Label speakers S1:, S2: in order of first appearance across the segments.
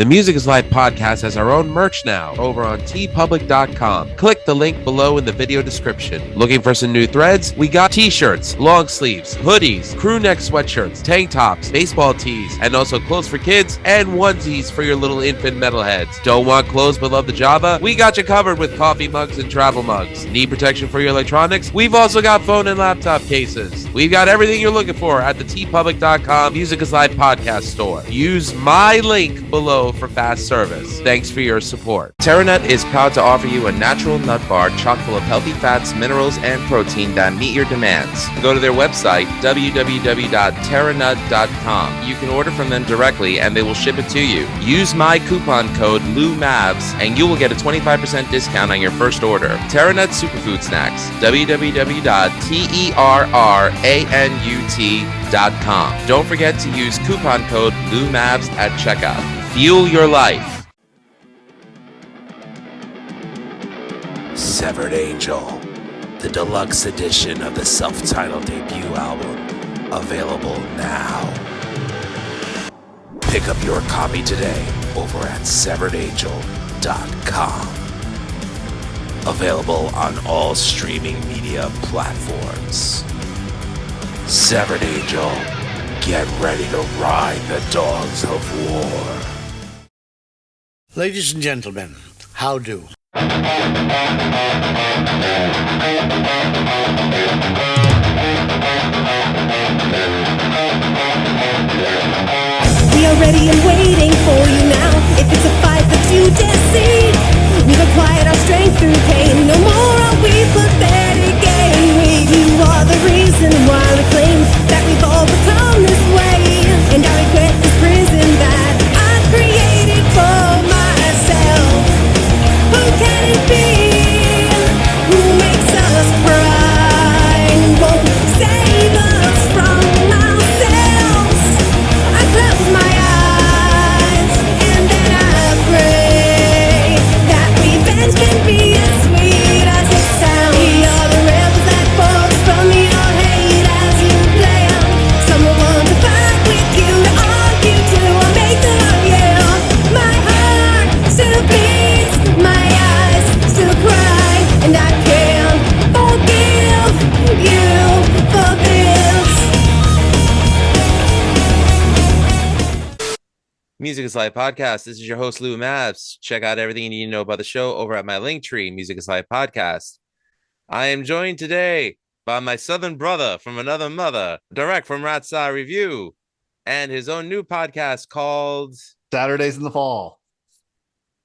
S1: The Music is Life podcast has our own merch now over on tpublic.com. Click the link below in the video description. Looking for some new threads? We got t-shirts, long sleeves, hoodies, crew neck sweatshirts, tank tops, baseball tees, and also clothes for kids and onesies for your little infant metalheads. Don't want clothes but love the Java? We got you covered with coffee mugs and travel mugs. Need protection for your electronics? We've also got phone and laptop cases. We've got everything you're looking for at the tpublic.com Music is Life podcast store. Use my link below for fast service. Thanks for your support. TerraNut is proud to offer you a natural nut bar chock full of healthy fats, minerals, and protein that meet your demands. Go to their website, www.terranut.com. You can order from them directly and they will ship it to you. Use my coupon code LOUMAVS and you will get a 25% discount on your first order. TerraNut Superfood Snacks, www.terranut.com. Don't forget to use coupon code LOUMAVS at checkout. Fuel your life.
S2: Severed Angel, the deluxe edition of the self-titled debut album, available now. Pick up your copy today over at severedangel.com. Available on all streaming media platforms. Severed Angel, get ready to ride the dogs of war.
S3: Ladies and gentlemen, how do?
S4: We are ready and waiting for you now. If it's a fight that you dare see, we've acquired our strength through pain. No more are we pathetic again. You are the reason why we claim that we've all become this way. And I regret this prison that I created for myself. Who can it be? Who makes us cry? Who won't save us from ourselves? I close my eyes and then I pray that revenge can be as sweet as it sounds. We are the rebels that force from your hate as you play out. Someone wants to fight with you, to argue to, or make the love yell. My heart still bleeds, my eyes still cry, and I can't forgive you for this.
S1: Music is Life podcast. This is your host, Lou Mavs. Check out everything you need to know about the show over at my link tree, Music is Life podcast. I am joined today by my southern brother from another mother, direct from Ratsai Review, and his own new podcast called
S5: Saturdays in the Fall.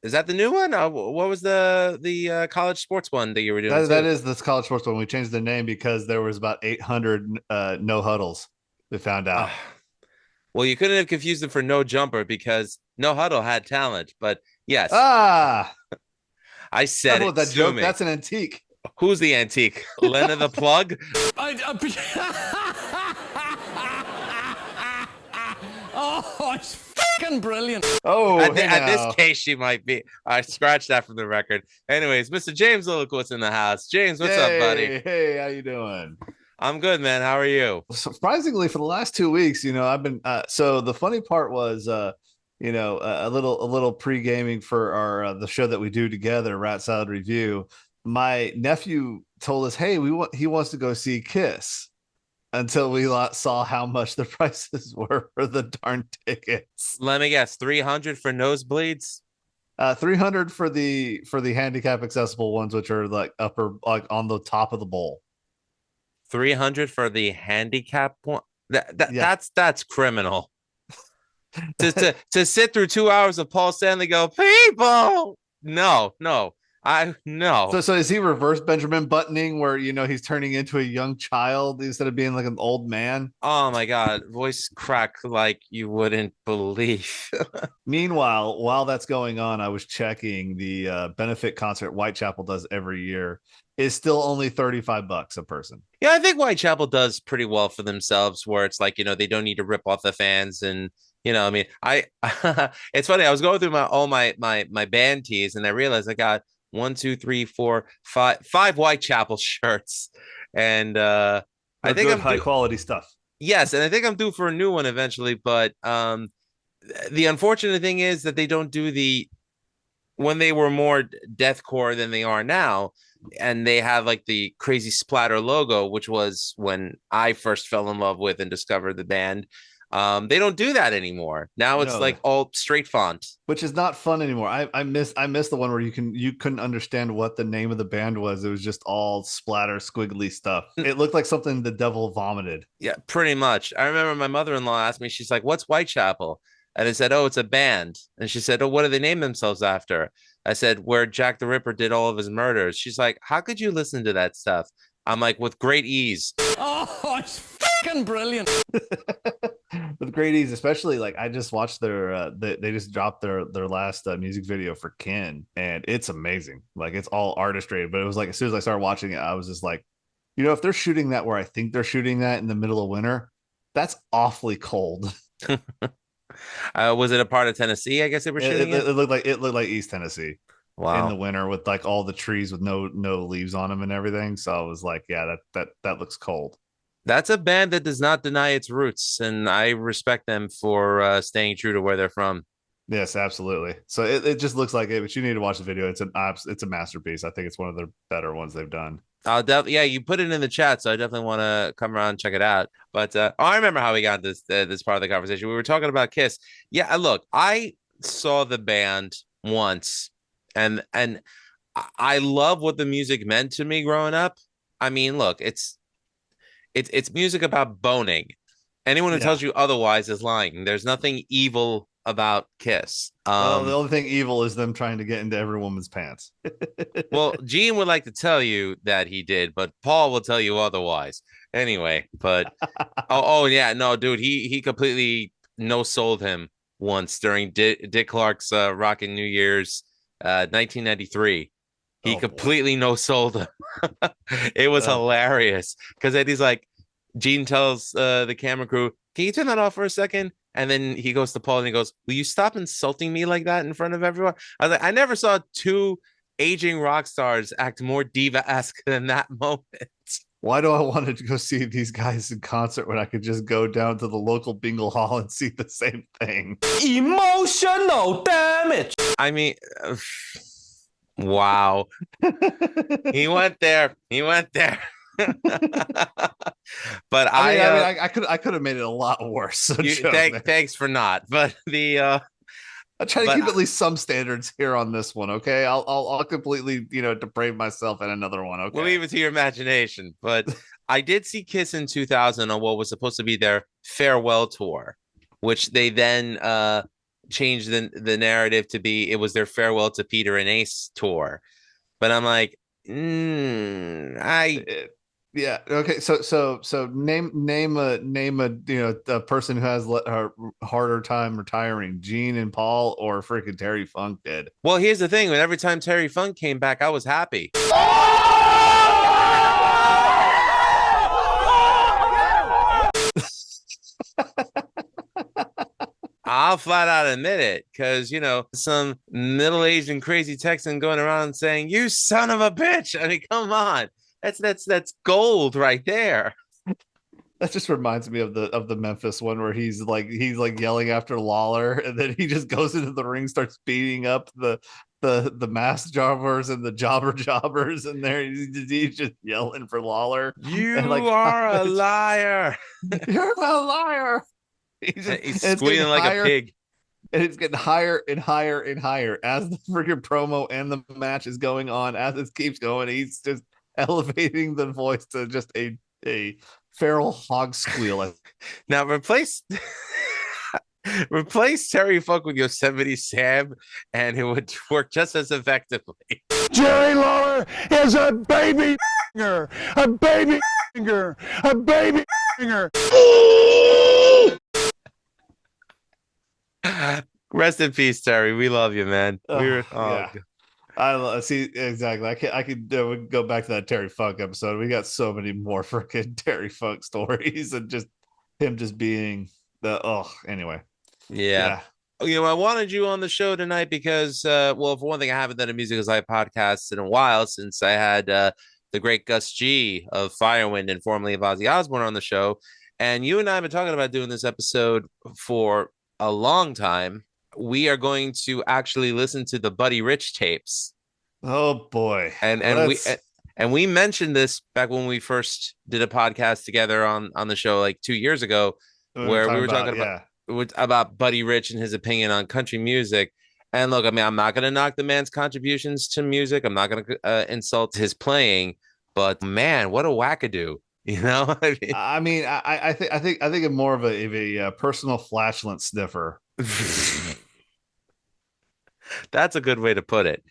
S1: Is that the new one? What was the college sports one that you were doing?
S5: That is this college sports one. We changed the name because there was about 800 no huddles. We found out.
S1: Well, you couldn't have confused them for No Jumper because No Huddle had talent. But yes,
S5: I
S1: said it.
S5: That joke. That's an antique.
S1: Who's the antique? Lena the plug?
S6: Oh, it's fucking brilliant.
S5: Oh,
S1: at this case, she might be. I scratched that from the record. Anyways, Mr. James Lillquist in the house. James, what's up, buddy?
S5: Hey, how you doing?
S1: I'm good, man. How are you?
S5: Surprisingly, for the last 2 weeks, I've been. So the funny part was, a little pre-gaming for our the show that we do together, Rat Salad Review. My nephew told us, "Hey, he wants to go see Kiss." Until we saw how much the prices were for the darn tickets.
S1: Let me guess, 300 for nosebleeds.
S5: 300 for the handicap accessible ones, which are like on the top of the bowl.
S1: 300 for the handicap one. That's criminal. to sit through 2 hours of Paul Stanley go, people. No. I know.
S5: So is he reverse Benjamin Buttoning where he's turning into a young child instead of being like an old man?
S1: Oh my God, voice crack like you wouldn't believe.
S5: Meanwhile, while that's going on, I was checking the benefit concert Whitechapel does every year is still only $35 a person.
S1: Yeah, I think Whitechapel does pretty well for themselves where it's like, they don't need to rip off the fans and I it's funny. I was going through my band tees and I realized I got 1, 2, 3, 4, 5 Whitechapel shirts, and I think
S5: I'm high quality stuff.
S1: Yes, and I think I'm due for a new one eventually. But the unfortunate thing is that they don't do when they were more deathcore than they are now, and they have like the crazy splatter logo, which was when I first fell in love with and discovered the band. They don't do that anymore. Now it's
S5: No,
S1: like all straight font,
S5: which is not fun anymore. I miss the one where you couldn't understand what the name of the band was. It was just all splatter squiggly stuff. It looked like something the devil vomited.
S1: yeah, pretty much. I remember my mother-in-law asked me, she's like, "What's Whitechapel?" And I said, "Oh, it's a band." And she said, "Oh, what do they name themselves after?" I said, "Where Jack the Ripper did all of his murders." She's like, "How could you listen to that stuff?" I'm like, "With great ease."
S6: Oh, it's fucking brilliant.
S5: With great ease, especially like I just watched they just dropped their last music video for Ken, and it's amazing. Like it's all artistry, but it was like as soon as I started watching it, I was just like, if they're shooting that where I think they're shooting that in the middle of winter, that's awfully cold.
S1: Was it a part of Tennessee? I guess they were shooting it.
S5: It looked like East Tennessee in the
S1: Wow.
S5: winter with like all the trees with no leaves on them and everything. So I was like, yeah, that looks cold.
S1: That's a band that does not deny its roots, and I respect them for staying true to where they're from.
S5: Yes, absolutely. So it just looks like it, but you need to watch the video. It's a masterpiece. I think it's one of their better ones they've done.
S1: I'll definitely, yeah, you put it in the chat, so I definitely want to come around and check it out. But I remember how we got this part of the conversation. We were talking about Kiss. Yeah, look, I saw the band once, and I love what the music meant to me growing up. I mean, look, it's music about boning. Anyone who
S5: Yeah.
S1: tells you otherwise is lying. There's nothing evil about Kiss.
S5: Well, the only thing evil is them trying to get into every woman's pants.
S1: Well, Gene would like to tell you that he did, but Paul will tell you otherwise. Anyway, but oh yeah, no, dude, he completely no sold him once during Dick Clark's Rockin' New Year's 1993. He
S5: Oh,
S1: completely no sold him. It was hilarious because then he's like, Gene tells the camera crew, "Can you turn that off for a second?" And then he goes to Paul and he goes, "Will you stop insulting me like that in front of everyone?" I was like, I never saw two aging rock stars act more diva-esque than that moment.
S5: Why do I want to go see these guys in concert when I could just go down to the local bingo hall and see the same thing?
S6: Emotional damage.
S1: I mean, wow. He went there. He went there. But
S5: I could have made it a lot worse. So
S1: thanks for not. But
S5: I try to keep at least some standards here on this one. Okay, I'll completely deprave myself in another one. Okay,
S1: we'll leave it to your imagination. But I did see Kiss in 2000 on what was supposed to be their farewell tour, which they then changed the narrative to be it was their farewell to Peter and Ace tour. But I'm like,
S5: yeah. Okay. So name a person who has a harder time retiring, Gene and Paul or freaking Terry Funk did.
S1: Well, here's the thing: when every time Terry Funk came back, I was happy. I'll flat out admit it because, some middle-aged and crazy Texan going around saying, "You son of a bitch." I mean, come on. That's gold right there.
S5: That just reminds me of the Memphis one where he's like yelling after Lawler, and then he just goes into the ring, starts beating up the mask jobbers and the jobbers, and there he's just yelling for Lawler.
S1: You are a liar.
S5: You're a liar.
S1: He's squealing like a pig.
S5: And it's getting higher and higher and higher as the freaking promo and the match is going on. As it keeps going, he's just elevating the voice to just a feral hog squeal.
S1: Now replace Terry Funk with Yosemite Sam, and it would work just as effectively.
S7: Jerry Lawler is a baby finger, a baby finger, a baby finger.
S1: Rest in peace, Terry. We love you, man.
S5: Yeah. I see exactly. I could we can go back to that Terry Funk episode. We got so many more freaking Terry Funk stories and just him just being anyway.
S1: Yeah. I wanted you on the show tonight because for one thing, I haven't done a Music is Life podcast in a while since I had the great Gus G of Firewind and formerly of Ozzy Osbourne on the show. And you and I have been talking about doing this episode for a long time, we are going to actually listen to the Buddy Rich tapes.
S5: Oh boy.
S1: And we mentioned this back when we first did a podcast together on the show like 2 years ago, where we were talking about Buddy Rich and his opinion on country music. And look, I mean, I'm not going to knock the man's contributions to music. I'm not going to insult his playing, but man, what a wackadoo. You know,
S5: I think I'm more of a personal flatulent sniffer.
S1: That's a good way to put it.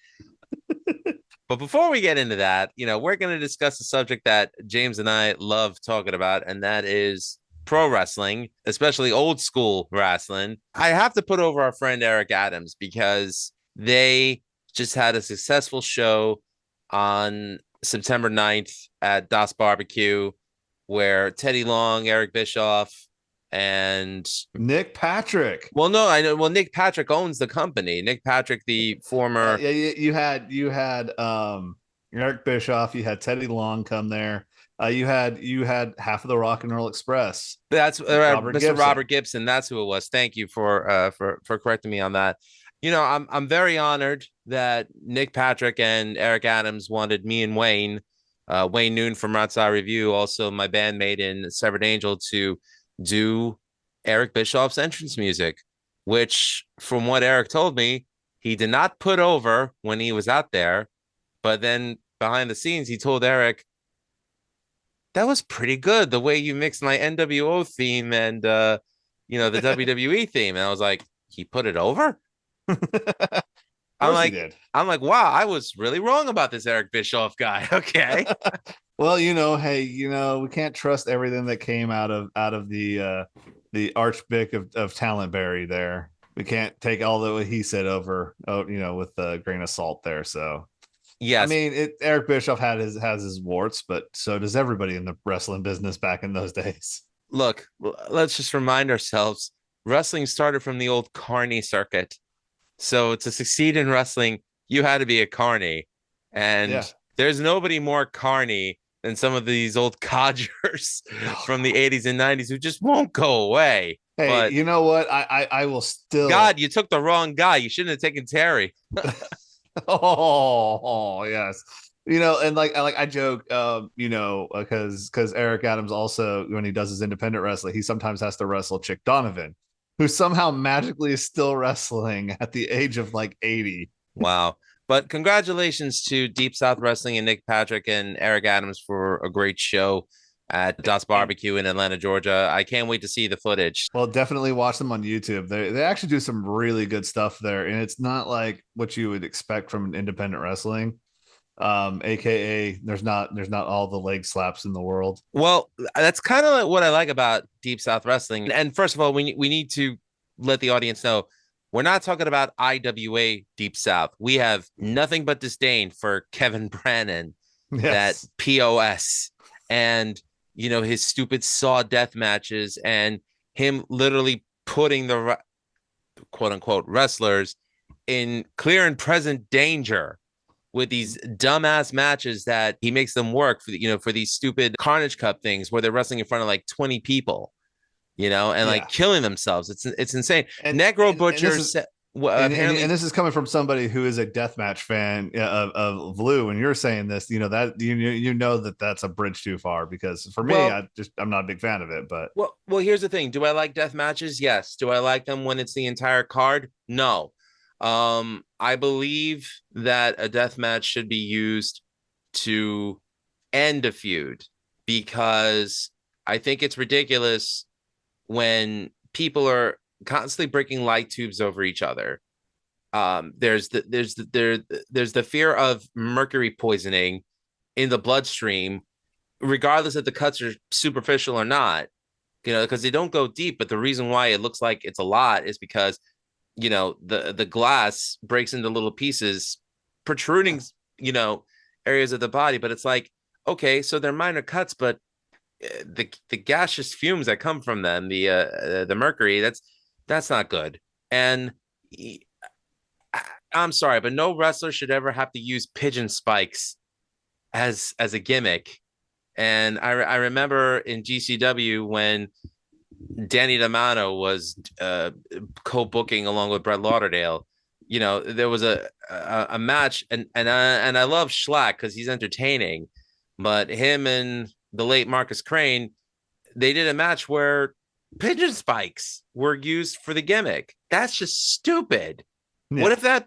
S1: But before we get into that, we're going to discuss a subject that James and I love talking about, and that is pro wrestling, especially old school wrestling. I have to put over our friend Eric Adamz because they just had a successful show on September 9th at Das Barbecue, where Teddy Long, Eric Bischoff, and
S5: Nick Patrick.
S1: Well, no, I know. Well, Nick Patrick owns the company. Nick Patrick, the former.
S5: You had Eric Bischoff. You had Teddy Long come there. You had half of the Rock and Roll Express.
S1: That's Mr. Robert Gibson. That's who it was. Thank you for correcting me on that. I'm very honored that Nick Patrick and Eric Adamz wanted me and Wayne Noon from Outside Review, also my bandmate in Severed Angel, to do Eric Bischoff's entrance music, which, from what Eric told me, he did not put over when he was out there. But then behind the scenes, he told Eric, that was pretty good, the way you mixed my NWO theme and the WWE theme. And I was like, he put it over? I'm like, wow, I was really wrong about this Eric Bischoff guy. Okay.
S5: Well, hey, we can't trust everything that came out of the Archbick of Talentberry there. We can't take all that what he said over, with a grain of salt there. So, yes, I mean, Eric Bischoff has his warts, but so does everybody in the wrestling business back in those days.
S1: Look, let's just remind ourselves, wrestling started from the old carny circuit. So to succeed in wrestling, you had to be a carny, and there's nobody more carny than some of these old codgers from the 80s and 90s who just won't go away.
S5: Hey, but you know what? I will still.
S1: God, you took the wrong guy. You shouldn't have taken Terry.
S5: oh, yes. And I joke, because Eric Adamz also, when he does his independent wrestling, he sometimes has to wrestle Chick Donovan, who somehow magically is still wrestling at the age of 80.
S1: Wow. But congratulations to Deep South Wrestling and Nick Patrick and Eric Adamz for a great show at Das Barbecue in Atlanta, Georgia. I can't wait to see the footage.
S5: Well, definitely watch them on YouTube. They actually do some really good stuff there, and it's not like what you would expect from independent wrestling. AKA there's not all the leg slaps in the world.
S1: Well, that's kind of what I like about Deep South Wrestling. And first of all, we need to let the audience know, we're not talking about IWA Deep South. We have nothing but disdain for Kevin Brannon, that POS, and his stupid Saw death matches, and him literally putting the quote unquote wrestlers in clear and present danger with these dumbass matches that he makes them work for, for these stupid Carnage Cup things where they're wrestling in front of 20 people, and killing themselves. It's insane. And Negro Butcher
S5: and this is coming from somebody who is a deathmatch fan of Blue. When you're saying this, that that's a bridge too far, because for me, I'm not a big fan of it. But
S1: well, here's the thing: do I like death matches? Yes. Do I like them when it's the entire card? No. I believe that a death match should be used to end a feud, because I think it's ridiculous when people are constantly breaking light tubes over each other. There's the fear of mercury poisoning in the bloodstream, regardless if the cuts are superficial or not, because they don't go deep. But the reason why it looks like it's a lot is because the glass breaks into little pieces, protruding areas of the body. But it's like, okay, so they're minor cuts, but the gaseous fumes that come from them, the mercury, that's not good. And I'm sorry, but no wrestler should ever have to use pigeon spikes as a gimmick. And I remember in GCW when Danny D'Amato was co-booking along with Brett Lauderdale. You know, there was a match, and I love Schlack because he's entertaining, but him and the late Marcus Crane, they did a match where pigeon spikes were used for the gimmick. That's just stupid.
S5: Yeah.
S1: What if that,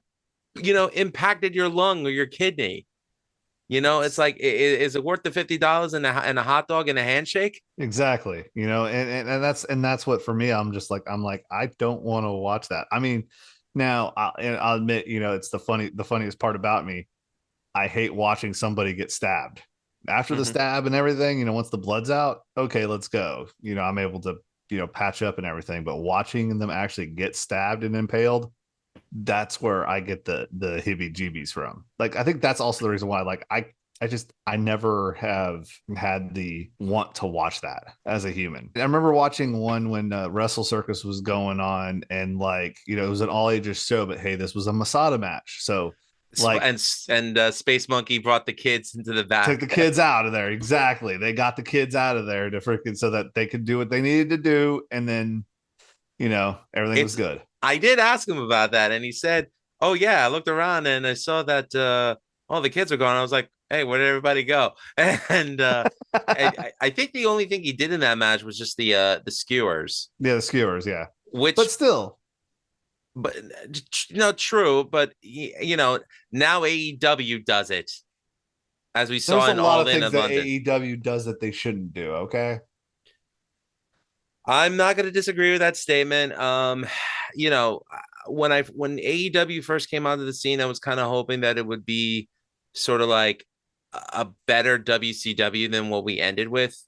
S1: you know, impacted your lung or your kidney? You know, it's like, is it worth the $50 and a hot dog and a handshake?
S5: Exactly. You know, and that's what for me, I'm like, I don't want to watch that. I mean, now I'll admit, you know, it's the funniest part about me. I hate watching somebody get stabbed. After the stab and everything, you know, once the blood's out, okay, let's go. You know, I'm able to, you know, patch up and everything, but watching them actually get stabbed and impaled, that's where I get the heebie-jeebies from. Like, I think that's also the reason why, like, I never have had the want to watch that as a human. I remember watching one when Wrestle Circus was going on, and like, you know, it was an all ages show, but hey, this was a Masada match, so like,
S1: and Space Monkey brought the kids into the back,
S5: took the kids out of there. Exactly, they got the kids out of there to freaking so that they could do what they needed to do, and then, you know, everything was good.
S1: I did ask him about that, and he said, "Oh yeah, I looked around and I saw that all the kids are gone." I was like, "Hey, where did everybody go?" And I think the only thing he did in that match was just the skewers.
S5: Yeah, the skewers, yeah.
S1: But
S5: still,
S1: no, true. But you know, now AEW does it, as we saw in All In London.
S5: AEW does that they shouldn't do. Okay.
S1: I'm not going to disagree with that statement. You know, when AEW first came onto the scene, I was kind of hoping that it would be sort of like a better WCW than what we ended with.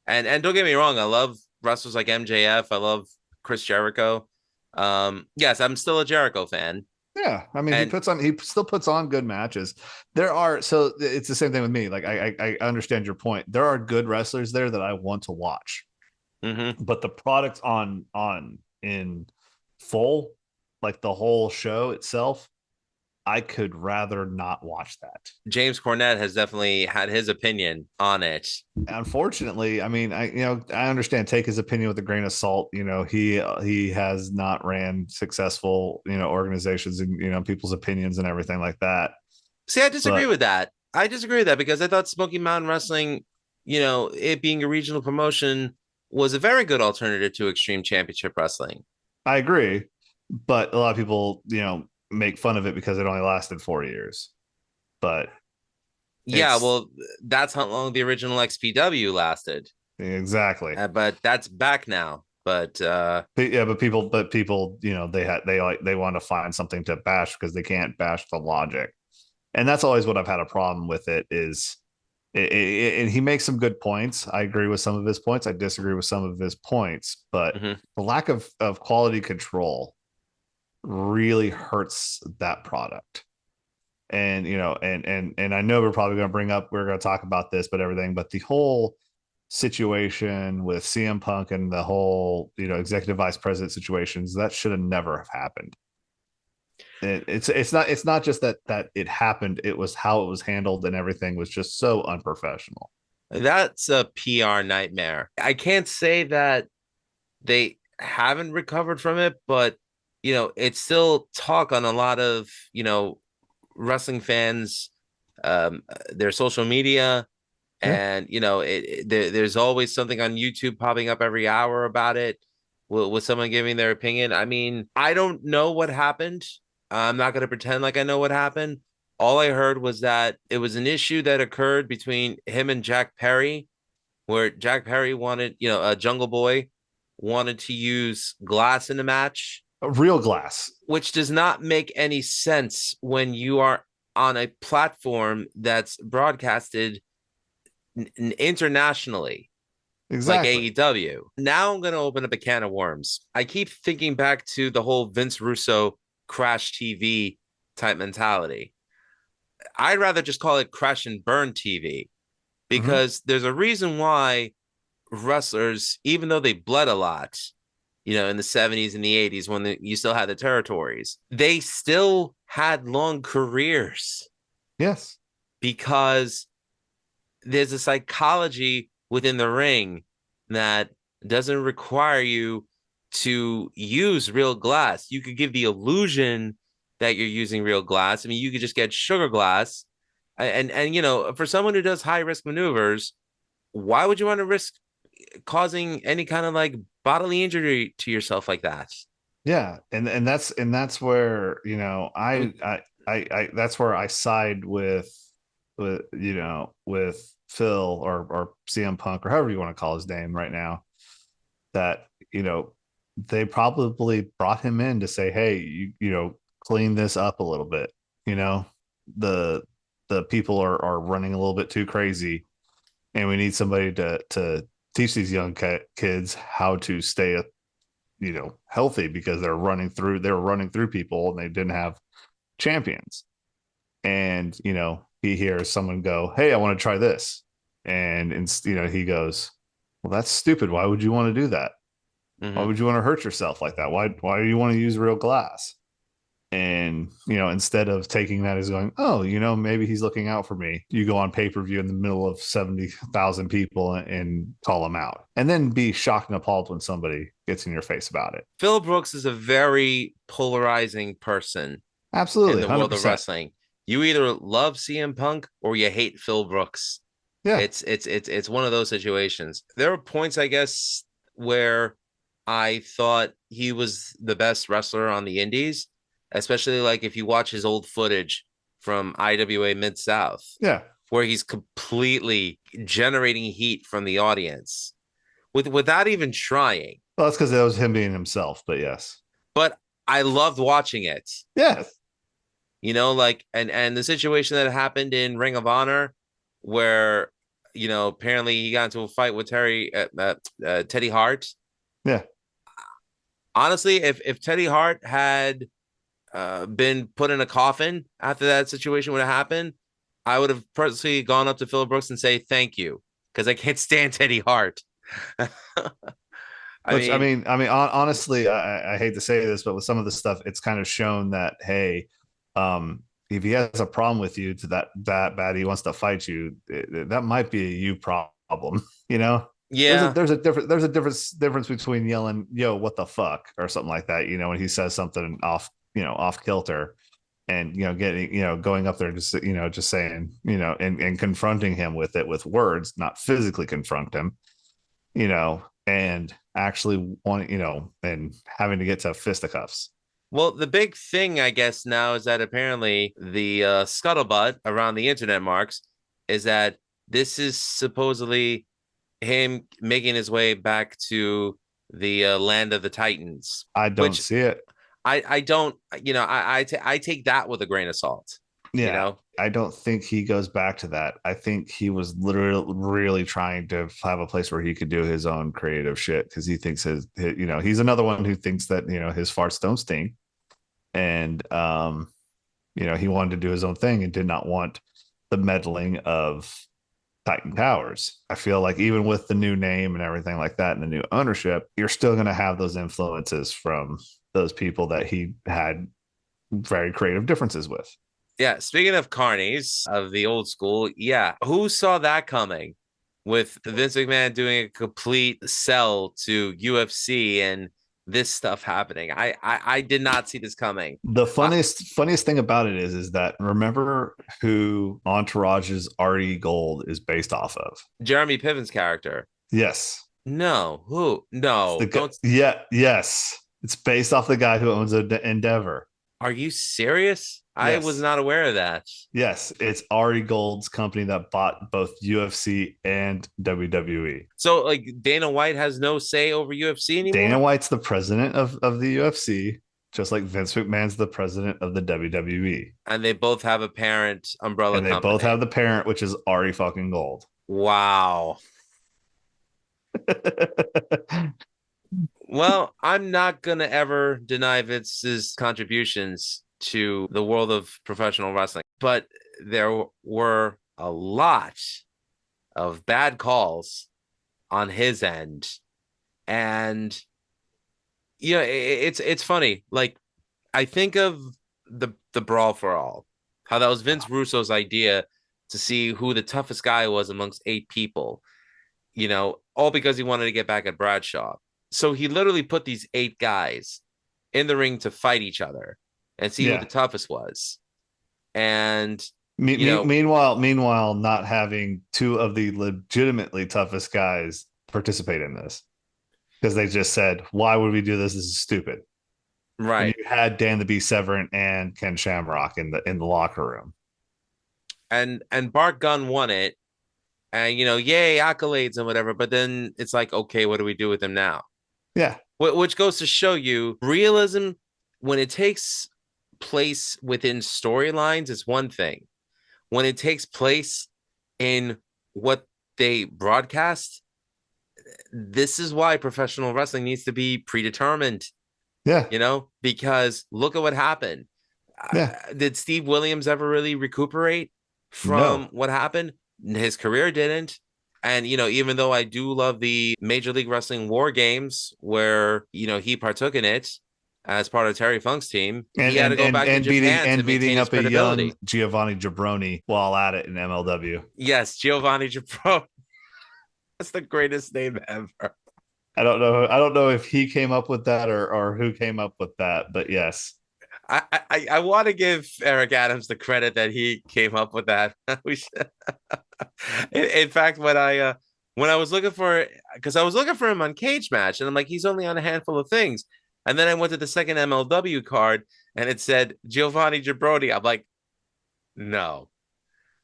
S1: And don't get me wrong, I love wrestlers like MJF. I love Chris Jericho. Yes, I'm still a Jericho fan.
S5: Yeah, I mean, he still puts on good matches. So it's the same thing with me. Like, I understand your point. There are good wrestlers there that I want to watch. But the product on in full, like the whole show itself, I could rather not watch that.
S1: James Cornette has definitely had his opinion on it.
S5: Unfortunately, I mean, I understand, take his opinion with a grain of salt. You know, he has not ran successful, you know, organizations and, you know, people's opinions and everything like that.
S1: See, I disagree with that. I disagree with that because I thought Smoky Mountain Wrestling, you know, it being a regional promotion, was a very good alternative to Extreme Championship Wrestling.
S5: I agree, but a lot of people, you know, make fun of it because it only lasted 4 years. But
S1: yeah, well, that's how long the original XPW lasted.
S5: Exactly.
S1: But that's back now. But
S5: people, you know, they want to find something to bash because they can't bash the logic, and that's always what I've had a problem with. It is. And he makes some good points. I agree with some of his points. I disagree with some of his points, but the lack of quality control really hurts that product. And, you know, and I know we're probably going to talk about this, but the whole situation with CM Punk and the whole, you know, executive vice president situations, that should have never have happened. It's not just that it happened, it was how it was handled, and everything was just so unprofessional.
S1: That's a PR nightmare. I can't say that they haven't recovered from it, but you know, it's still talk on a lot of, you know, wrestling fans, their social media, and you know, there's always something on YouTube popping up every hour about it with someone giving their opinion. I mean, I don't know what happened. I'm not going to pretend like I know what happened. All I heard was that it was an issue that occurred between him and Jack Perry, where Jack Perry wanted, you know, a Jungle Boy wanted to use glass in the match.
S5: A real glass.
S1: Which does not make any sense when you are on a platform that's broadcasted internationally.
S5: Exactly.
S1: Like AEW. Now I'm going to open up a can of worms. I keep thinking back to the whole Vince Russo Crash TV type mentality. I'd rather just call it Crash and Burn TV, because there's a reason why wrestlers, even though they bled a lot, you know, in the 70s and the 80s when you still had the territories, they still had long careers.
S5: Yes.
S1: Because there's a psychology within the ring that doesn't require you to use real glass. You could give the illusion that you're using real glass. I mean, you could just get sugar glass. And you know, for someone who does high risk maneuvers, why would you want to risk causing any kind of like bodily injury to yourself like that?
S5: Yeah, and that's where,
S1: I mean,
S5: I that's where I side with with Phil or CM Punk or however you want to call his name right now. That they probably brought him in to say, hey, clean this up a little bit. You know, the the people are running a little bit too crazy, and we need somebody to teach these young kids how to stay healthy, because they were running through people and they didn't have champions. And he hears someone go, hey, I want to try this, and he goes, well, that's stupid. Why would you want to do that? Why would you want to hurt yourself like that? Why do you want to use real glass? And instead of taking that as going, oh, maybe he's looking out for me, you go on pay-per-view in the middle of 70,000 people and call him out, and then be shocked and appalled when somebody gets in your face about it.
S1: Phil Brooks is a very polarizing person
S5: Absolutely,
S1: in the world
S5: 100%.
S1: of wrestling. You either love CM Punk or you hate Phil Brooks.
S5: Yeah,
S1: It's one of those situations. There are points, I guess, where I thought he was the best wrestler on the indies, especially like if you watch his old footage from IWA Mid-South,
S5: yeah.
S1: where he's completely generating heat from the audience without even trying.
S5: Well, that's because that was him being himself, but yes.
S1: But I loved watching it.
S5: Yes.
S1: Like and the situation that happened in Ring of Honor, where apparently he got into a fight with Teddy Hart.
S5: Yeah.
S1: Honestly, if Teddy Hart had been put in a coffin after that situation would have happened, I would have personally gone up to Phil Brooks and say thank you, because I can't stand Teddy Hart.
S5: Honestly, I hate to say this, but with some of the stuff, it's kind of shown that, hey, if he has a problem with you to that bad, he wants to fight you, that might be a you problem.
S1: Yeah,
S5: there's a difference between yelling, yo, what the fuck, or something like that, when he says something off kilter, and getting going up there, just saying, and confronting him with it with words, not physically confront him, and actually wanting, and having to get to fisticuffs.
S1: well, the big thing, I guess, now is that apparently the scuttlebutt around the internet marks is that this is supposedly him making his way back to the land of the Titans.
S5: I don't see it.
S1: I don't, I take that with a grain of salt.
S5: Yeah, I don't think he goes back to that. I think he was literally really trying to have a place where he could do his own creative shit, because he thinks he's another one who thinks that his farts don't stink, and he wanted to do his own thing and did not want the meddling of Titan Towers. I feel like even with the new name and everything like that and the new ownership, you're still going to have those influences from those people that he had very creative differences with.
S1: Yeah, speaking of carnies of the old school, yeah, who saw that coming, with Vince McMahon doing a complete sell to UFC and this stuff happening? I did not see this coming.
S5: The funniest thing about it is that, remember who Entourage's Artie Gold is based off of?
S1: Jeremy Piven's character.
S5: Yes.
S1: No, who? No.
S5: Yes. It's based off the guy who owns Endeavor.
S1: Are you serious?
S5: Yes.
S1: I was not aware of that.
S5: Yes, it's Artie Gold's company that bought both UFC and WWE.
S1: So, like, Dana White has no say over UFC anymore?
S5: Dana White's the president of the UFC, just like Vince McMahon's the president of the WWE.
S1: And they both have a parent umbrella company.
S5: And they both have the parent, which is Artie fucking Gold.
S1: Wow. Well, I'm not going to ever deny Vince's contributions to the world of professional wrestling, but there were a lot of bad calls on his end. And it's funny. Like, I think of the Brawl for All, how that was Vince Russo's idea to see who the toughest guy was amongst 8 people. all because he wanted to get back at Bradshaw. So he literally put these 8 guys in the ring to fight each other and see who the toughest was. And
S5: meanwhile, not having 2 of the legitimately toughest guys participate in this, because they just said, "Why would we do this? This is stupid."
S1: Right.
S5: And you had Dan the Beast Severn and Ken Shamrock in the locker room,
S1: and Bart Gunn won it, and yay, accolades and whatever. But then it's like, okay, what do we do with him now?
S5: Yeah.
S1: Which goes to show you realism when it takes place within storylines is one thing. When it takes place in what they broadcast, this is why professional wrestling needs to be predetermined.
S5: Yeah.
S1: Because look at what happened.
S5: Yeah.
S1: Did Steve Williams ever really recuperate from what happened? His career didn't. And, even though I do love the Major League Wrestling War Games where, he partook in it as part of Terry Funk's team, he had to go back to Japan to
S5: beating
S1: maintain
S5: up
S1: his
S5: a
S1: credibility.
S5: young Giovanni Jabroni while at it in MLW.
S1: Yes, Giovanni Jabroni. That's the greatest name ever.
S5: I don't know if he came up with that or who came up with that, but yes.
S1: I want to give Eric Adams the credit that he came up with that. In fact, when I was looking for, because I was looking for him on Cage Match, and I'm like, he's only on a handful of things. And then I went to the second MLW card, and it said Giovanni Jabroni. I'm like, no.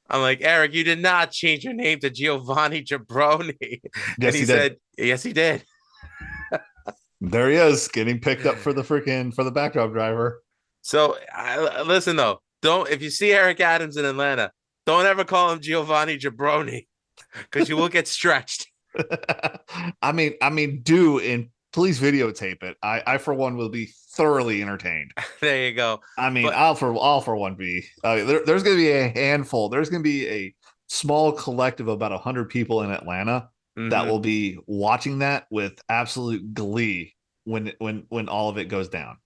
S1: I'm like, Eric, you did not change your name to Giovanni Jabroni.
S5: Yes,
S1: and he said, yes, he did.
S5: There he is, getting picked up for the backdrop driver.
S1: So listen though, if you see Eric Adams in Atlanta, don't ever call him Giovanni Jabroni, because you will get stretched.
S5: I mean, please videotape it. I for one will be thoroughly entertained.
S1: There you go.
S5: I mean, I'll for one be. There's going to be a handful. There's going to be a small collective of about 100 people in Atlanta that will be watching that with absolute glee when all of it goes down.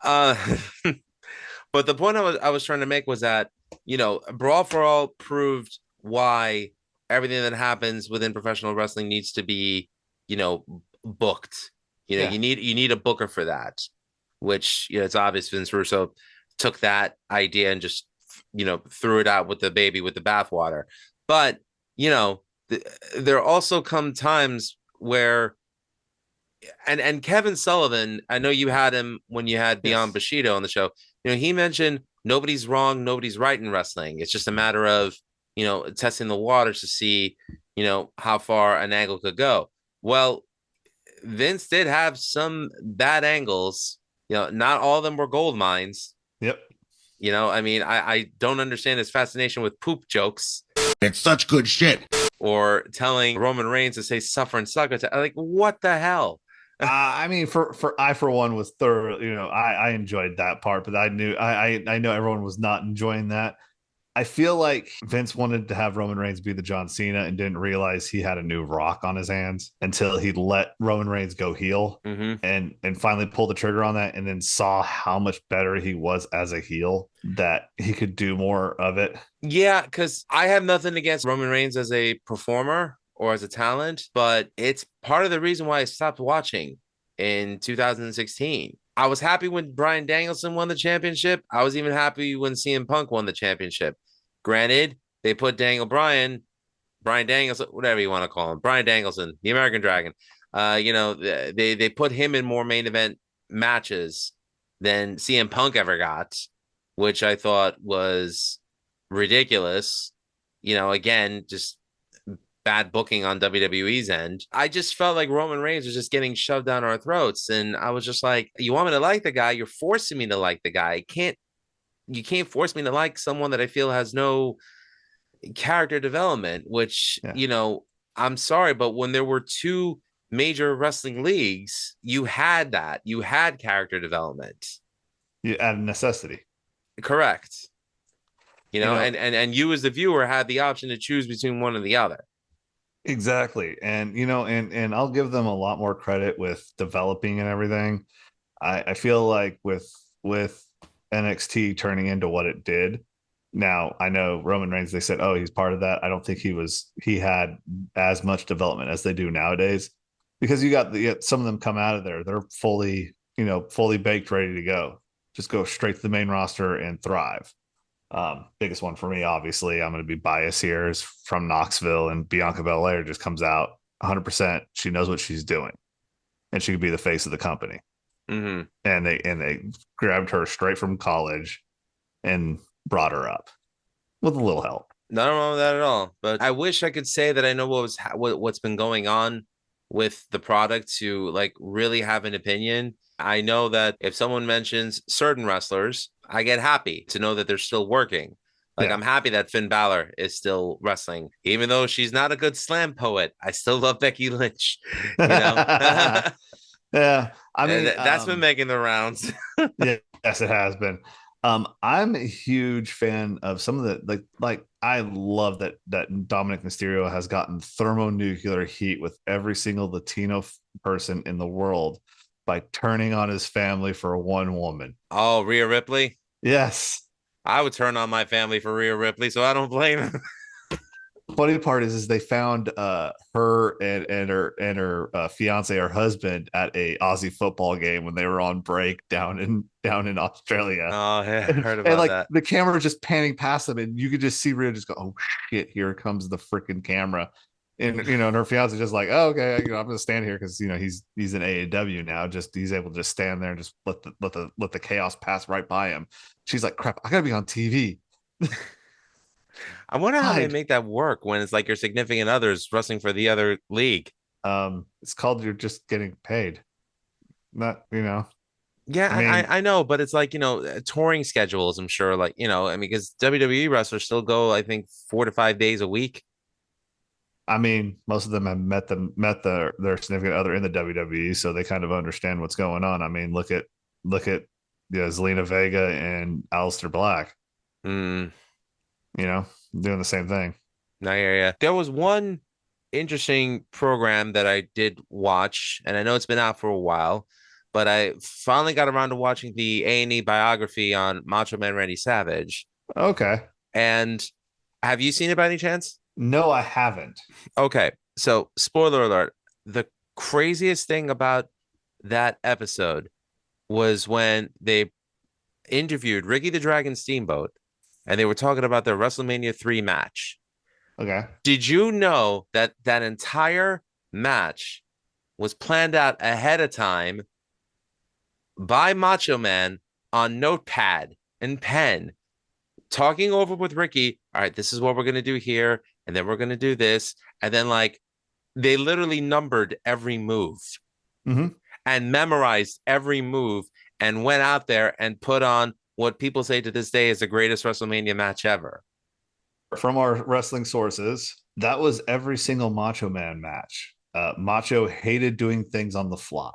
S1: But the point I was trying to make was that Brawl for All proved why everything that happens within professional wrestling needs to be booked. You need a booker for that, which it's obvious Vince Russo took that idea and just threw it out with the baby with the bathwater. But there also come times where and Kevin Sullivan, I know you had him when you had Beyond Bushido on the show. He mentioned nobody's wrong, nobody's right in wrestling. It's just a matter of testing the waters to see how far an angle could go. Well, Vince did have some bad angles. Not all of them were gold mines.
S5: Yep.
S1: I mean, I don't understand his fascination with poop jokes.
S2: It's such good shit.
S1: Or telling Roman Reigns to say suffer and suck. Like, what the hell?
S5: I mean, for one was thorough. I enjoyed that part, but I know everyone was not enjoying that. I feel like Vince wanted to have Roman Reigns be the John Cena and didn't realize he had a new rock on his hands until he let Roman Reigns go heel and finally pulled the trigger on that, and then saw how much better he was as a heel, that he could do more of it.
S1: Yeah, because I have nothing against Roman Reigns as a performer or as a talent, but it's part of the reason why I stopped watching in 2016. I was happy when Bryan Danielson won the championship. I was even happy when CM Punk won the championship. Granted, they put Bryan Danielson, whatever you want to call him, Bryan Danielson, the American Dragon. They put him in more main event matches than CM Punk ever got, which I thought was ridiculous. Again, just bad booking on WWE's end. I just felt like Roman Reigns was just getting shoved down our throats, and I was just like, you want me to like the guy? You're forcing me to like the guy. You can't force me to like someone that I feel has no character development, which, I'm sorry, but when there were 2 major wrestling leagues, you had that. You had character development.
S5: You had a necessity.
S1: Correct. And you as the viewer had the option to choose between one or the other.
S5: Exactly. And, and I'll give them a lot more credit with developing and everything. I feel like with NXT turning into what it did, Now I know Roman Reigns, they said, oh, he's part of that. I don't think he had as much development as they do nowadays, because you got some of them come out of there. They're fully, fully baked, ready to go. Just go straight to the main roster and thrive. Biggest one for me, obviously, I'm going to be biased here, is from Knoxville, and Bianca Belair just comes out 100%. She knows what she's doing, and she could be the face of the company.
S8: Mm-hmm.
S5: And they grabbed her straight from college and brought her up with a little help.
S8: Nothing wrong with that at all. But I wish I could say that I know what's been going on with the product to like really have an opinion. I know that if someone mentions certain wrestlers, I get happy to know that they're still working. Like, I'm happy that Finn Balor is still wrestling, even though she's not a good slam poet. I still love Becky Lynch, you know?
S5: Yeah. I mean,
S8: that's been making the rounds.
S5: Yeah, yes, it has been. I'm a huge fan of some of the like I love that Dominic Mysterio has gotten thermonuclear heat with every single Latino person in the world by turning on his family for one woman.
S8: Oh, Rhea Ripley?
S5: Yes.
S8: I would turn on my family for Rhea Ripley, so I don't blame him.
S5: Funny part is they found her and her fiance or husband at a Aussie football game when they were on break down in Australia.
S8: Oh yeah, I heard about
S5: and like
S8: that.
S5: the camera just panning past them, and you could just see Rhea just go, "Oh shit, here comes the freaking camera," and and her fiance just like, "Oh okay, I'm gonna stand here because he's in AEW now. Just he's able to just stand there and just let the chaos pass right by him." She's like, "Crap, I gotta be on TV."
S8: I wonder how they make that work when it's like your significant other's wrestling for the other league.
S5: It's called you're just getting paid. Not,
S8: Yeah, I know, but it's like, touring schedules, I'm sure, like, I mean, because WWE wrestlers still go, I think, 4 to 5 days a week.
S5: I mean, most of them have met their significant other in the WWE, so they kind of understand what's going on. I mean, look at Zelina Vega and Aleister Black. Doing the same thing.
S8: I hear ya. There was one interesting program that I did watch, and I know it's been out for a while, but I finally got around to watching the A&E biography on Macho Man Randy Savage.
S5: Okay.
S8: And have you seen it by any chance?
S5: No, I haven't.
S8: Okay. So, spoiler alert. The craziest thing about that episode was when they interviewed Ricky the Dragon Steamboat, and they were talking about their WrestleMania 3 match.
S5: Okay.
S8: Did you know that entire match was planned out ahead of time by Macho Man on notepad and pen, talking over with Ricky? All right, this is what we're going to do here, and then we're going to do this. And then, like, they literally numbered every move and memorized every move and went out there and put on what people say to this day is the greatest WrestleMania match ever.
S5: From our wrestling sources, that was every single Macho Man match. Macho hated doing things on the fly.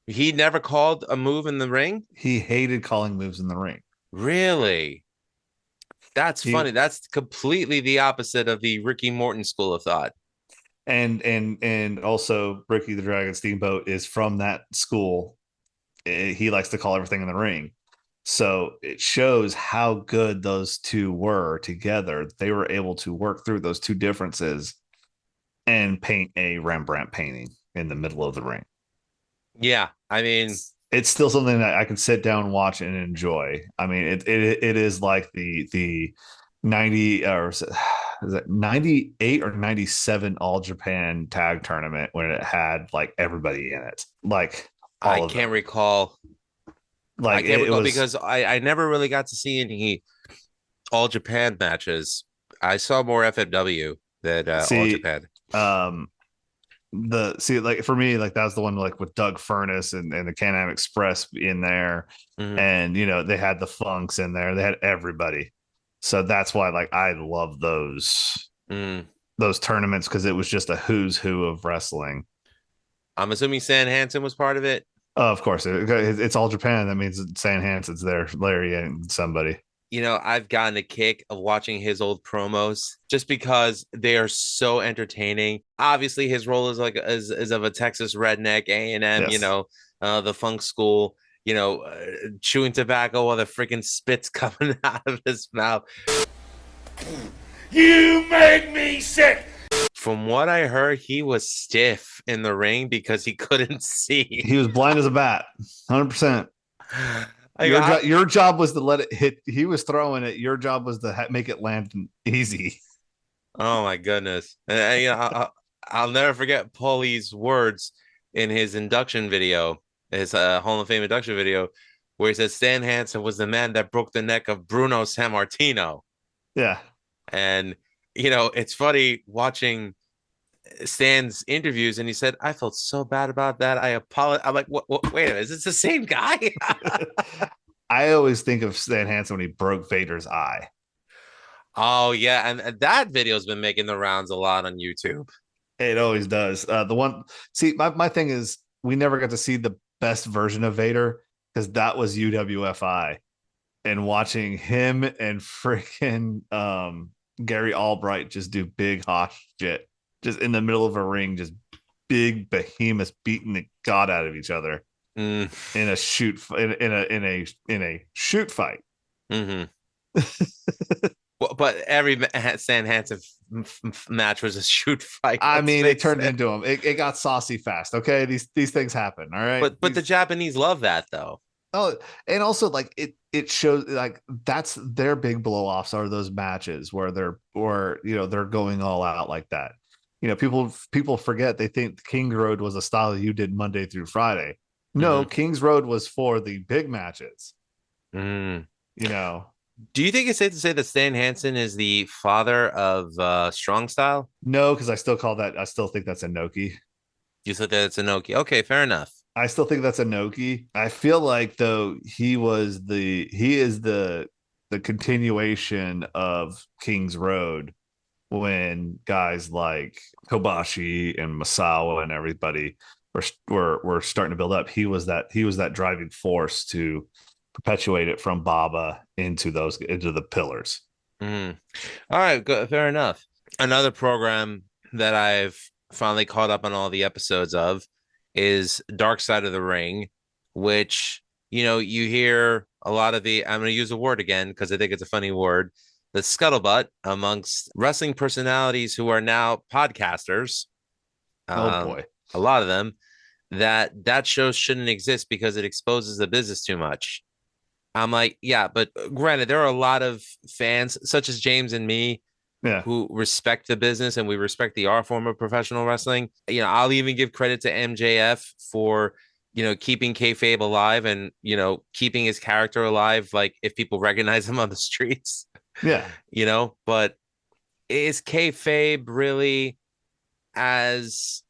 S8: He never called a move in the ring?
S5: He hated calling moves in the ring.
S8: Really? That's funny. That's completely the opposite of the Ricky Morton school of thought.
S5: And also Ricky the Dragon Steamboat is from that school. He likes to call everything in the ring. So it shows how good those two were together. They were able to work through those two differences and paint a Rembrandt painting in the middle of the ring.
S8: Yeah, I mean,
S5: it's still something that I can sit down, watch, and enjoy. I mean, it is like the 90 or is it 98 or 97 All Japan tag tournament when it had like everybody in it. Like
S8: I can't recall.
S5: Like
S8: I can't recall because I never really got to see any All Japan matches. I saw more FMW than All Japan.
S5: Like for me, like that's the one like with Doug Furness and the Can-Am Express in there, and they had the Funks in there. They had everybody, so that's why like I love those tournaments because it was just a who's who of wrestling.
S8: I'm assuming Stan Hansen was part of it.
S5: Of course, it's All Japan. That means Stan Hansen's there, Larry and somebody.
S8: I've gotten a kick of watching his old promos just because they are so entertaining. Obviously, his role is of a Texas redneck, A&M, yes. The funk school. chewing tobacco while the freaking spit's coming out of his mouth.
S2: You make me sick.
S8: From what I heard, he was stiff in the ring because he couldn't see.
S5: He was blind as a bat, 100%. Your job was to let it hit. He was throwing it. Your job was to make it land easy.
S8: Oh my goodness! And I'll never forget Paulie's words in his induction video, his Hall of Fame induction video, where he said Stan Hansen was the man that broke the neck of Bruno Sammartino.
S5: Yeah.
S8: And, it's funny watching Stan's interviews, and he said, I felt so bad about that. I apologize. I'm like, what, wait a minute, is this the same guy?
S5: I always think of Stan Hansen when he broke Vader's eye.
S8: Oh, yeah. And that video's been making the rounds a lot on YouTube.
S5: It always does. My thing is, we never got to see the best version of Vader because that was UWFI. And watching him and freaking Gary Albright just do big hot shit, just in the middle of a ring, just big behemoths beating the god out of each other in a shoot in a shoot fight.
S8: Mm-hmm. But every Stan Hansen match was a shoot fight.
S5: I mean, it turned into him. It got saucy fast. Okay, these things happen. All right,
S8: but the Japanese love that though.
S5: Oh, and also like it shows like that's their big blow offs are those matches where they're going all out like that. People forget, they think King's Road was a style you did Monday through Friday. No, King's Road was for the big matches.
S8: Do you think it's safe to say that Stan Hansen is the father of strong style?
S5: No, because I still think that's Inoki.
S8: You said that it's Inoki. Okay, fair enough.
S5: I still think that's Inoki. I feel like though he is the continuation of King's Road when guys like Kobashi and Masawa and everybody were starting to build up. He was that driving force to perpetuate it from Baba into the pillars.
S8: All right, good, fair enough. Another program that I've finally caught up on all the episodes of is Dark Side of the Ring, which you hear a lot of I'm going to use a word again because I think it's a funny word, the scuttlebutt amongst wrestling personalities who are now podcasters.
S5: Oh boy,
S8: a lot of them that show shouldn't exist because it exposes the business too much. I'm like, yeah, but granted, there are a lot of fans such as James and me who respect the business and we respect the art form of professional wrestling. I'll even give credit to MJF for, keeping kayfabe alive and, keeping his character alive. Like if people recognize him on the streets, but is kayfabe really as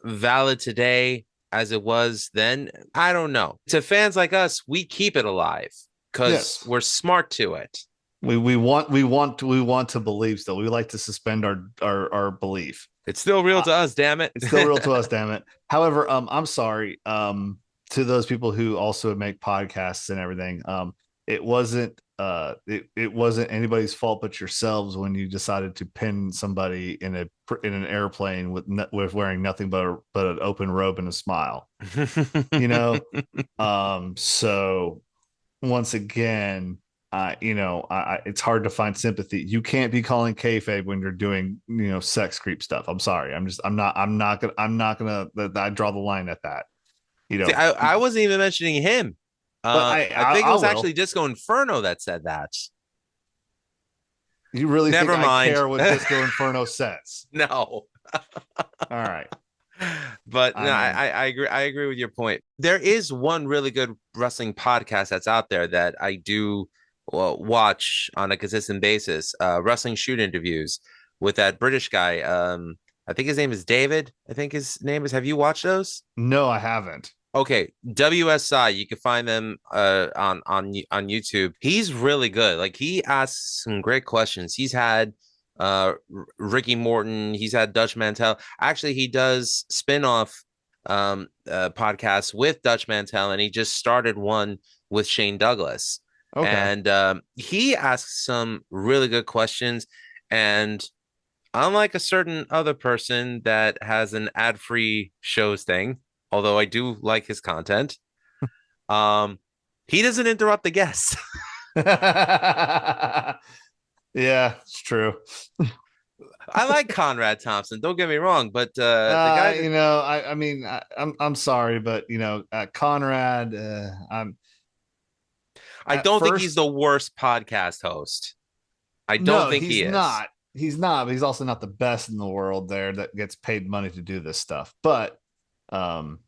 S8: valid today as it was then? I don't know. To fans like us, we keep it alive because we're smart to it.
S5: We want to believe still. We like to suspend our belief.
S8: It's still real to us, damn it.
S5: It's still real to us, damn it. However, I'm sorry to those people who also make podcasts and everything. It wasn't anybody's fault but yourselves when you decided to pin somebody in an airplane with wearing nothing but an open robe and a smile. So once again, it's hard to find sympathy. You can't be calling kayfabe when you're doing, sex creep stuff. I'm sorry. I'm not gonna I draw the line at that.
S8: See, I wasn't even mentioning him. I think it was actually Disco Inferno that said that.
S5: You really
S8: Never
S5: think
S8: mind.
S5: I care what Disco Inferno says?
S8: No.
S5: All right.
S8: But no, I agree. I agree with your point. There is one really good wrestling podcast that's out there that I do watch on a consistent basis. Wrestling Shoot interviews with that British guy. I think his name is David. I think his name is. Have you watched those?
S5: No, I haven't.
S8: Okay, WSI. You can find them on YouTube. He's really good. Like he asks some great questions. He's had Ricky Morton. He's had Dutch Mantel. Actually, he does spin-off podcasts with Dutch Mantel, and he just started one with Shane Douglas. Okay. And he asks some really good questions. And unlike a certain other person that has an ad-free shows thing, although I do like his content, He doesn't interrupt the guests.
S5: Yeah, it's true.
S8: I like Conrad Thompson. Don't get me wrong, but the guy,
S5: You know, I mean, I'm sorry, but you know, Conrad,
S8: I
S5: at
S8: don't think
S5: first,
S8: he's the worst podcast host. I don't
S5: no,
S8: think
S5: he's
S8: he is.
S5: not. He's not, but he's also not the best in the world there that gets paid money to do this stuff. But um,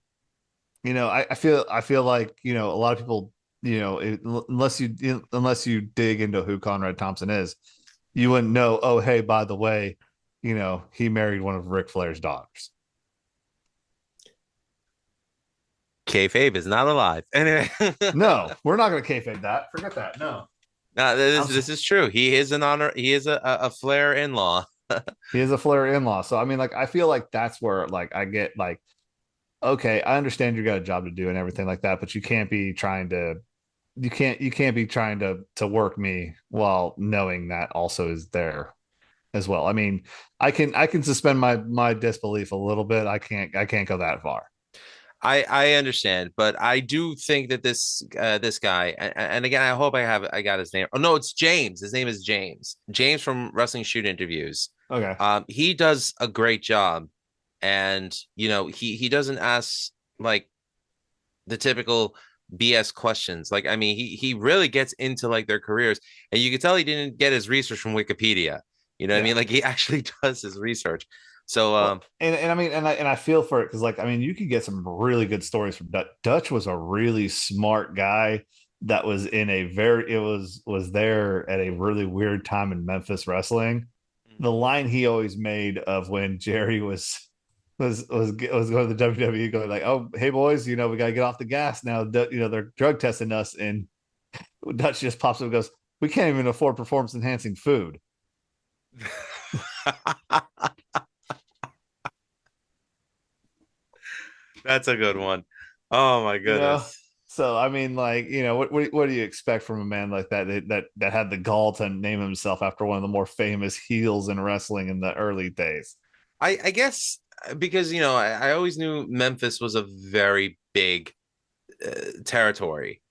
S5: you know, I feel like, you know, a lot of people, you know, unless you dig into who Conrad Thompson is, you wouldn't know, oh, hey, by the way, you know, he married one of Ric Flair's daughters.
S8: Kayfabe is not alive. Anyway,
S5: No, we're not going to kayfabe that. Forget that. No.
S8: no, this is true. He is an honor. He is a Flair in-law.
S5: He is a Flair in-law. So I mean, like, I feel like that's where like I get like, okay, I understand you got a job to do and everything like that, but you can't be trying to you can't be trying to work me while knowing that also is there as well. I mean, I can suspend my disbelief a little bit. I can't go that far.
S8: I understand, but I do think that this guy, and again, I hope I got his name. Oh no, it's James. His name is James. James from Wrestling Shoot Interviews.
S5: Okay.
S8: He does a great job, and you know he doesn't ask like the typical BS questions. Like I mean, he really gets into like their careers, and you can tell he didn't get his research from Wikipedia. You know what I mean? Like he actually does his research. So
S5: and I mean and I feel for it because like I mean you could get some really good stories from Dutch. Dutch was a really smart guy that was in a very was there at a really weird time in Memphis wrestling. The line he always made of when Jerry was going to the WWE going like, oh hey boys, you know, we got to get off the gas now. You know, they're drug testing us, and Dutch just pops up and goes, we can't even afford performance enhancing food.
S8: That's a good one. Oh my goodness.
S5: You know? So I mean, like, you know, what do you expect from a man like that had the gall to name himself after one of the more famous heels in wrestling in the early days?
S8: I guess because you know I always knew Memphis was a very big territory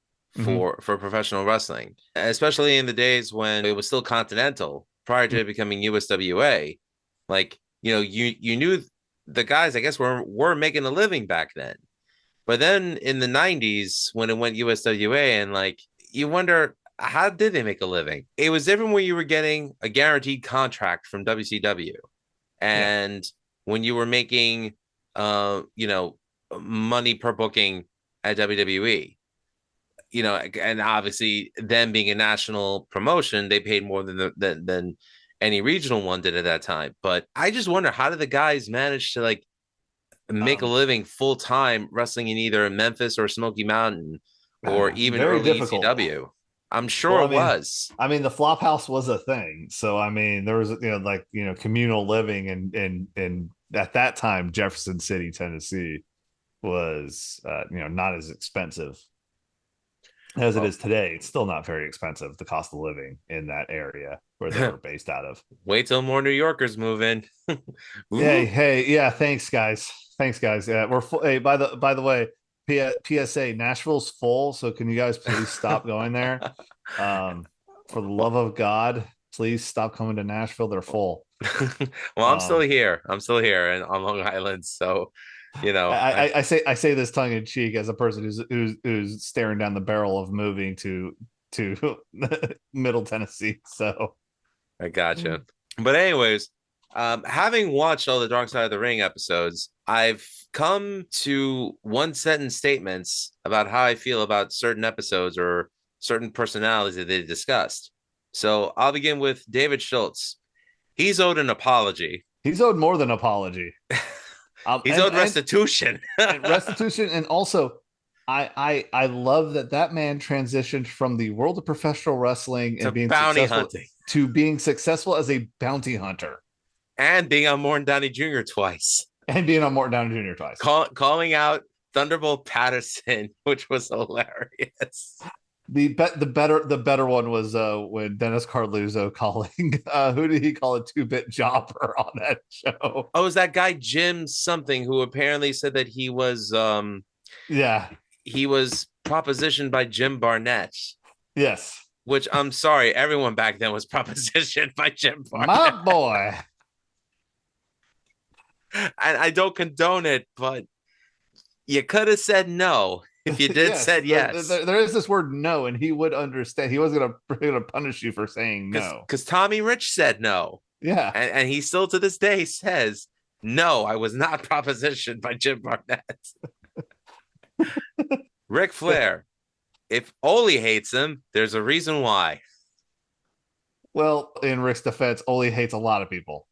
S8: for professional wrestling, especially in the days when it was still continental prior to it becoming USWA. Like you know you knew the guys I guess were making a living back then. But then in the 90s, when it went USWA, and like you wonder, how did they make a living? It was different when you were getting a guaranteed contract from WCW. And when you were making you know, money per booking at WWE, you know, and obviously them being a national promotion, they paid more than any regional one did at that time. But I just wonder, how did the guys manage to like make a living full time wrestling in either Memphis or Smoky Mountain or even early
S5: difficult.
S8: ECW? I'm sure it was.
S5: I mean, the flop house was a thing. So I mean, there was, you know, like, you know, communal living and at that time, Jefferson City, Tennessee was you know, not as expensive as it is today. It's still not very expensive, the cost of living in that area where they were based out of.
S8: Wait till more New Yorkers move in.
S5: Hey, yeah, thanks guys. Yeah, we're full. Hey, by the way, PSA, Nashville's full, so can you guys please stop going there? For the love of God, please stop coming to Nashville. They're full.
S8: Well, I'm still here. I'm still here and on Long Island, so you know.
S5: I say this tongue in cheek as a person who's staring down the barrel of moving to Middle Tennessee. So
S8: I gotcha. But anyways, having watched all the Dark Side of the Ring episodes, I've come to one sentence statements about how I feel about certain episodes or certain personalities that they discussed. So I'll begin with David Schultz. He's owed an apology.
S5: He's owed more than apology.
S8: He's owed restitution.
S5: And restitution, and also I love that man transitioned from the world of professional wrestling and being
S8: bounty hunting
S5: to being successful as a bounty hunter.
S8: And being on Morton Downey Jr. twice. Calling out Thunderbolt Patterson, which was hilarious.
S5: The better one was when Dennis Carluzzo calling who did he call a 2-bit jobber on that show?
S8: Oh, it was that guy Jim something who apparently said that he was he was propositioned by Jim Barnett.
S5: Yes.
S8: Which I'm sorry, everyone back then was propositioned by Jim Barnett.
S5: My boy.
S8: And I don't condone it, but you could have said no if you did said yes.
S5: There is this word no, and he would understand. He wasn't gonna punish you for saying no.
S8: Because Tommy Rich said no.
S5: Yeah.
S8: And he still to this day says, no, I was not propositioned by Jim Barnett. Ric Flair. If Ole hates him, there's a reason why.
S5: Well, in Rick's defense, Ole hates a lot of people.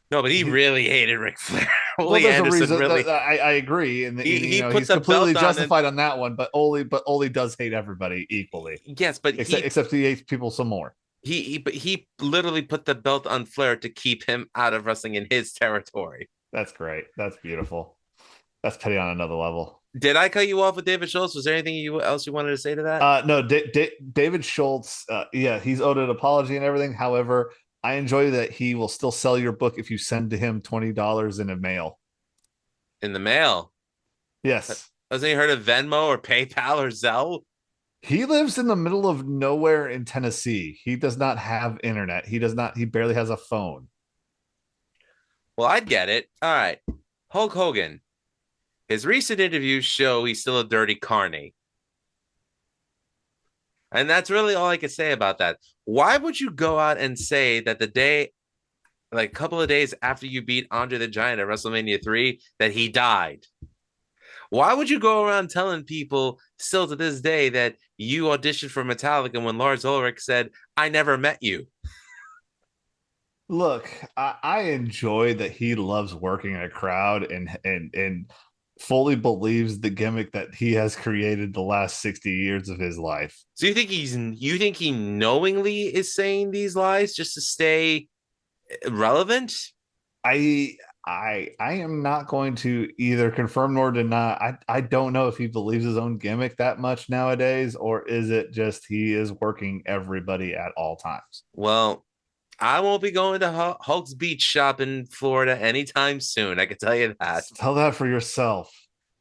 S8: No, but he really hated Ric Flair. Ole
S5: there's
S8: Anderson
S5: a reason.
S8: really.
S5: I agree, and
S8: He put
S5: he's
S8: the
S5: completely
S8: belt on
S5: justified on that one. But Ole does hate everybody equally.
S8: Yes, but
S5: except he hates people some more.
S8: He literally put the belt on Flair to keep him out of wrestling in his territory.
S5: That's great. That's beautiful. That's petty on another level.
S8: Did I cut you off with David Schultz? Was there anything else you wanted to say to that?
S5: No, David Schultz. Yeah, he's owed an apology and everything. However, I enjoy that he will still sell your book if you send to him $20 in a mail.
S8: In the mail?
S5: Yes.
S8: Hasn't he heard of Venmo or PayPal or Zelle?
S5: He lives in the middle of nowhere in Tennessee. He does not have internet. He barely has a phone.
S8: Well, I'd get it. All right. Hulk Hogan. His recent interviews show he's still a dirty carny. And that's really all I could say about that. Why would you go out and say that the day, like a couple of days after you beat Andre the Giant at WrestleMania 3, that he died? Why would you go around telling people still to this day that you auditioned for Metallica when Lars Ulrich said, I never met you?
S5: Look, I enjoy that he loves working a crowd and fully believes the gimmick that he has created the last 60 years of his life.
S8: So you think he knowingly is saying these lies just to stay relevant?
S5: I am not going to either confirm nor deny. I don't know if he believes his own gimmick that much nowadays, or is it just he is working everybody at all times?
S8: Well, I won't be going to Hulk's Beach shop in Florida anytime soon. I can tell you that.
S5: Tell that for yourself.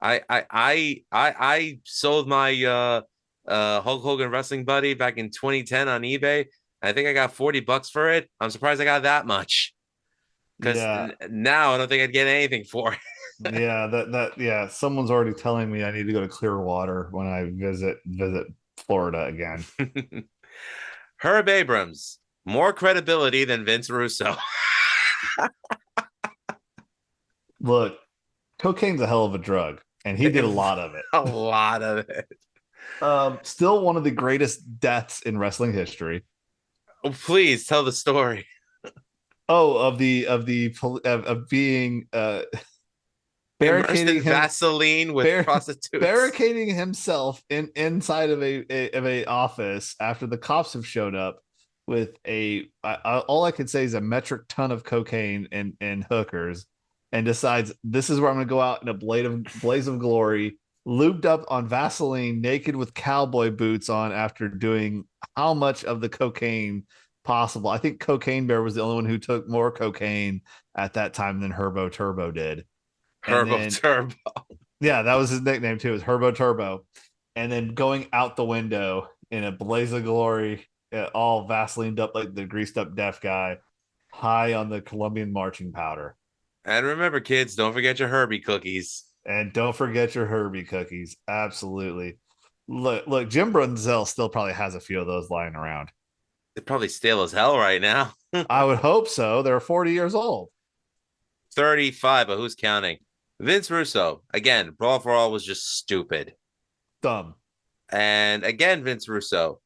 S8: I sold my Hulk Hogan wrestling buddy back in 2010 on eBay. I think I got $40 for it. I'm surprised I got that much. Because now I don't think I'd get anything for it.
S5: Yeah, someone's already telling me I need to go to Clearwater when I visit Florida again.
S8: Herb Abrams, more credibility than Vince Russo.
S5: Look, cocaine's a hell of a drug, and he did a lot of it.
S8: A lot of it.
S5: Still one of the greatest deaths in wrestling history.
S8: Oh, please tell the story.
S5: Oh, of being barricading
S8: Vaseline with prostitutes,
S5: barricading himself inside of a office after the cops have showed up with all I could say is a metric ton of cocaine and hookers, and decides this is where I'm going to go out in a blaze of glory, lubed up on Vaseline, naked with cowboy boots on after doing how much of the cocaine possible. I think Cocaine Bear was the only one who took more cocaine at that time than Herbo Turbo did.
S8: Turbo.
S5: Yeah, that was his nickname too, was Herbo Turbo. And then going out the window in a blaze of glory, all Vaselined up like the greased up deaf guy, high on the Colombian marching powder.
S8: And remember, kids, don't forget your Herbie cookies.
S5: And don't forget your Herbie cookies. Absolutely. Look, Jim Brunzell still probably has a few of those lying around.
S8: They're probably stale as hell right now.
S5: I would hope so. They're 40 years old.
S8: 35, but who's counting? Vince Russo, again, Brawl for All was just stupid.
S5: Dumb.
S8: And again, Vince Russo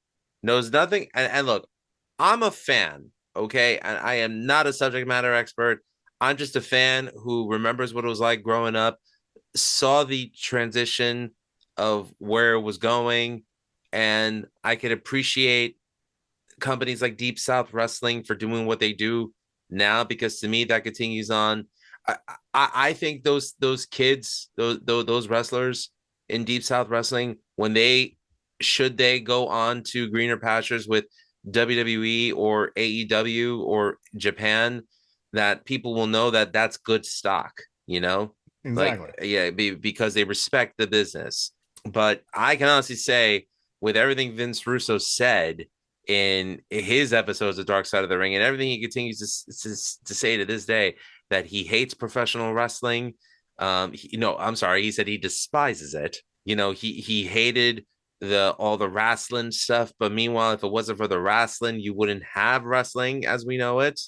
S8: knows nothing. And look, I'm a fan, okay? And I am not a subject matter expert. I'm just a fan who remembers what it was like growing up, saw the transition of where it was going, and I could appreciate companies like Deep South Wrestling for doing what they do now, because to me that continues on. I think those kids, those wrestlers in Deep South Wrestling, when they go on to greener pastures with WWE or AEW or Japan, that people will know that that's good stock, you know?
S5: Exactly.
S8: Like, yeah, because they respect the business. But I can honestly say, with everything Vince Russo said in his episodes of Dark Side of the Ring and everything he continues to say to this day, that he hates professional wrestling. I'm sorry, he said he despises it. He hated all the wrestling stuff. But meanwhile, if it wasn't for the wrestling, you wouldn't have wrestling as we know it.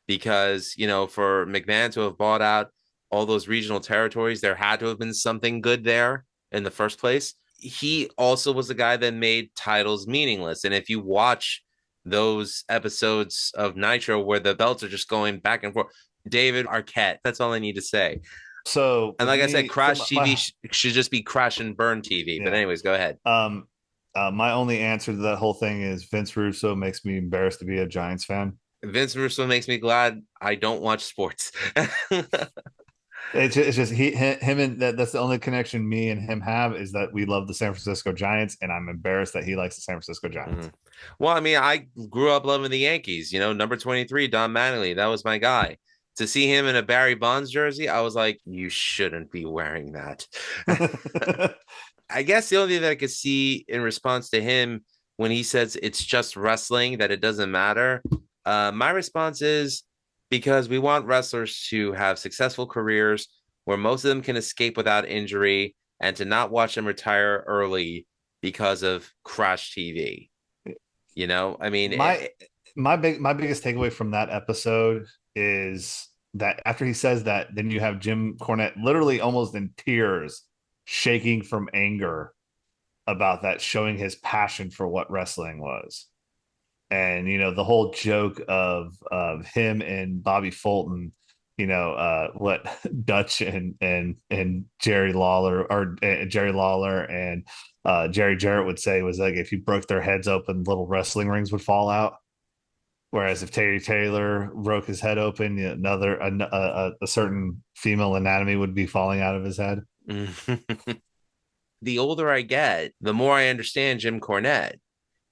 S8: Because, for McMahon to have bought out all those regional territories, there had to have been something good there in the first place. He also was the guy that made titles meaningless. And if you watch those episodes of Nitro where the belts are just going back and forth, David Arquette, that's all I need to say.
S5: So,
S8: and like I said, Crash TV should just be Crash and Burn TV. Yeah. But anyways, go ahead.
S5: My only answer to that whole thing is Vince Russo makes me embarrassed to be a Giants fan.
S8: Vince Russo makes me glad I don't watch sports.
S5: It's just him, and that's the only connection me and him have, is that we love the San Francisco Giants, and I'm embarrassed that he likes the San Francisco Giants.
S8: Mm-hmm. Well, I mean, I grew up loving the Yankees. Number 23, Don Mattingly, that was my guy. To see him in a Barry Bonds jersey, I was like, you shouldn't be wearing that. I guess the only thing that I could see in response to him when he says it's just wrestling, that it doesn't matter, my response is, because we want wrestlers to have successful careers where most of them can escape without injury, and to not watch them retire early because of Crash TV. I mean,
S5: my biggest takeaway from that episode is that after he says that, then you have Jim Cornette literally almost in tears, shaking from anger about that, showing his passion for what wrestling was. And, the whole joke of him and Bobby Fulton, what Dutch and Jerry Lawler and Jerry Jarrett would say was like, if you broke their heads open, little wrestling rings would fall out. Whereas if Terry Taylor broke his head open, a certain female anatomy would be falling out of his head.
S8: The older I get, the more I understand Jim Cornette.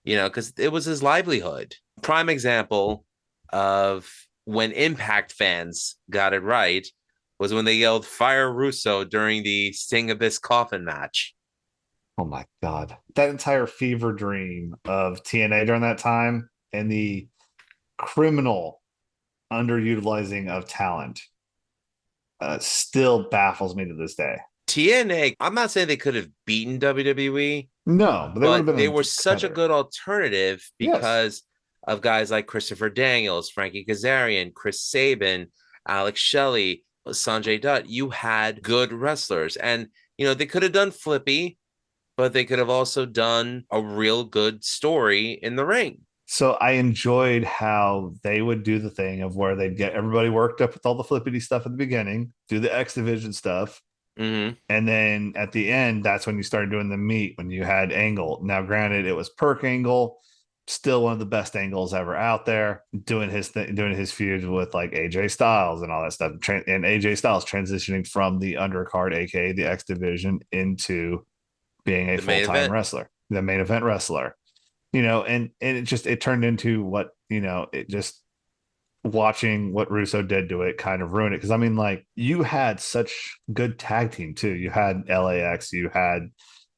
S8: Because it was his livelihood. Prime example of when Impact fans got it right was when they yelled "Fire Russo" during the Sting Abyss coffin match.
S5: Oh my God. That entire fever dream of TNA during that time, and the criminal underutilizing of talent still baffles me to this day.
S8: TNA, I'm not saying they could have beaten WWE.
S5: No,
S8: but they were such a good alternative because of guys like Christopher Daniels, Frankie Kazarian, Chris Sabin, Alex Shelley, Sanjay Dutt. You had good wrestlers, and they could have done flippy, but they could have also done a real good story in the ring.
S5: So I enjoyed how they would do the thing of where they'd get everybody worked up with all the flippity stuff at the beginning, do the X Division stuff.
S8: Mm-hmm.
S5: And then at the end, that's when you started doing the meat, when you had Angle. Now, granted, it was Perk Angle, still one of the best angles ever out there, doing his feud with like AJ Styles and all that stuff. And AJ Styles transitioning from the undercard, aka the X Division, into being a full-time wrestler, the main event wrestler. And it turned into what, watching what Russo did to it kind of ruined it. Because I mean, like, you had such good tag team too. You had LAX, you had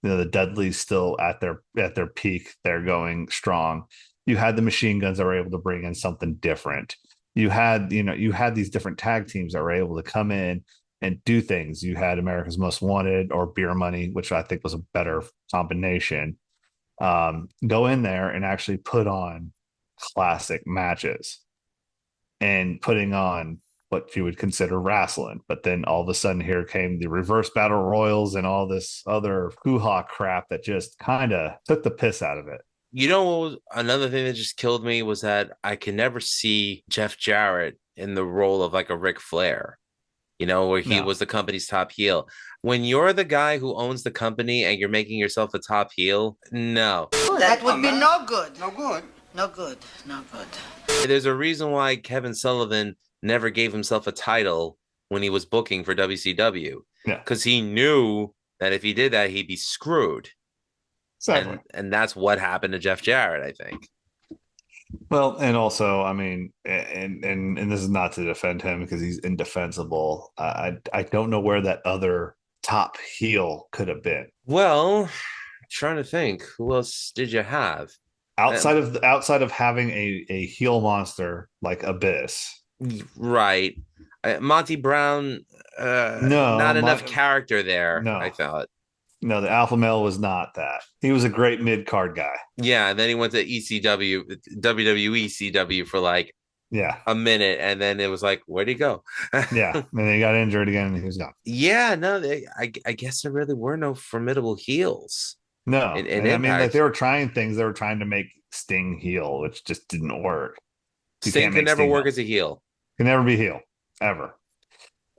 S5: the Dudleys still at their peak. They're going strong. You had the Machine Guns that were able to bring in something different. You had these different tag teams that were able to come in and do things. You had America's Most Wanted or Beer Money, which I think was a better combination. Go in there and actually put on classic matches and putting on what you would consider wrestling. But then all of a sudden here came the reverse battle royals and all this other hoo-ha crap that just kind of took the piss out of it.
S8: Another thing that just killed me was that I can never see Jeff Jarrett in the role of like a Ric Flair, where he was the company's top heel. When you're the guy who owns the company and you're making yourself a top heel, no.
S9: That would be no good. No good. No good. No good.
S8: There's a reason why Kevin Sullivan never gave himself a title when he was booking for WCW.
S5: Yeah.
S8: Because he knew that if he did that, he'd be screwed.
S5: Exactly.
S8: And that's what happened to Jeff Jarrett, I think.
S5: Well, and also, I mean, and this is not to defend him because he's indefensible. I don't know where that other top heel could have been
S8: Well, trying to think, who else did you have?
S5: outside of having a heel monster like Abyss.
S8: Right. Monty Brown,
S5: No,
S8: not enough character there, I
S5: no,
S8: thought.
S5: no. The alpha male was not that. He was a great mid card guy.
S8: Yeah, and then he went to ECW, WWE CW for like
S5: Yeah,
S8: a minute, and then it was like, where'd he go?
S5: yeah. And then he got injured again, and he was gone.
S8: Yeah, no, I guess there really were no formidable heels
S5: No,
S8: in
S5: and I mean, like
S8: Impact.
S5: they were trying things. They were trying to make Sting heel, which just didn't work. You
S8: Sting
S5: can't
S8: could
S5: make
S8: never
S5: Sting
S8: work
S5: heel.
S8: as a heel.
S5: Can never be heel ever.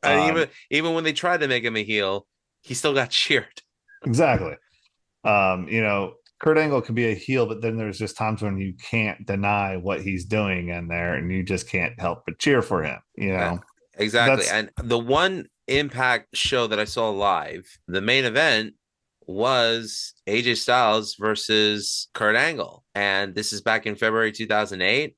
S8: And even when they tried to make him a heel, he still got cheered.
S5: Exactly. Kurt Angle can be a heel, but then there's just times when you can't deny what he's doing in there, and you just can't help but cheer for him.
S8: Exactly. And the one Impact show that I saw live, the main event was AJ Styles versus Kurt Angle. And this is back in February 2008.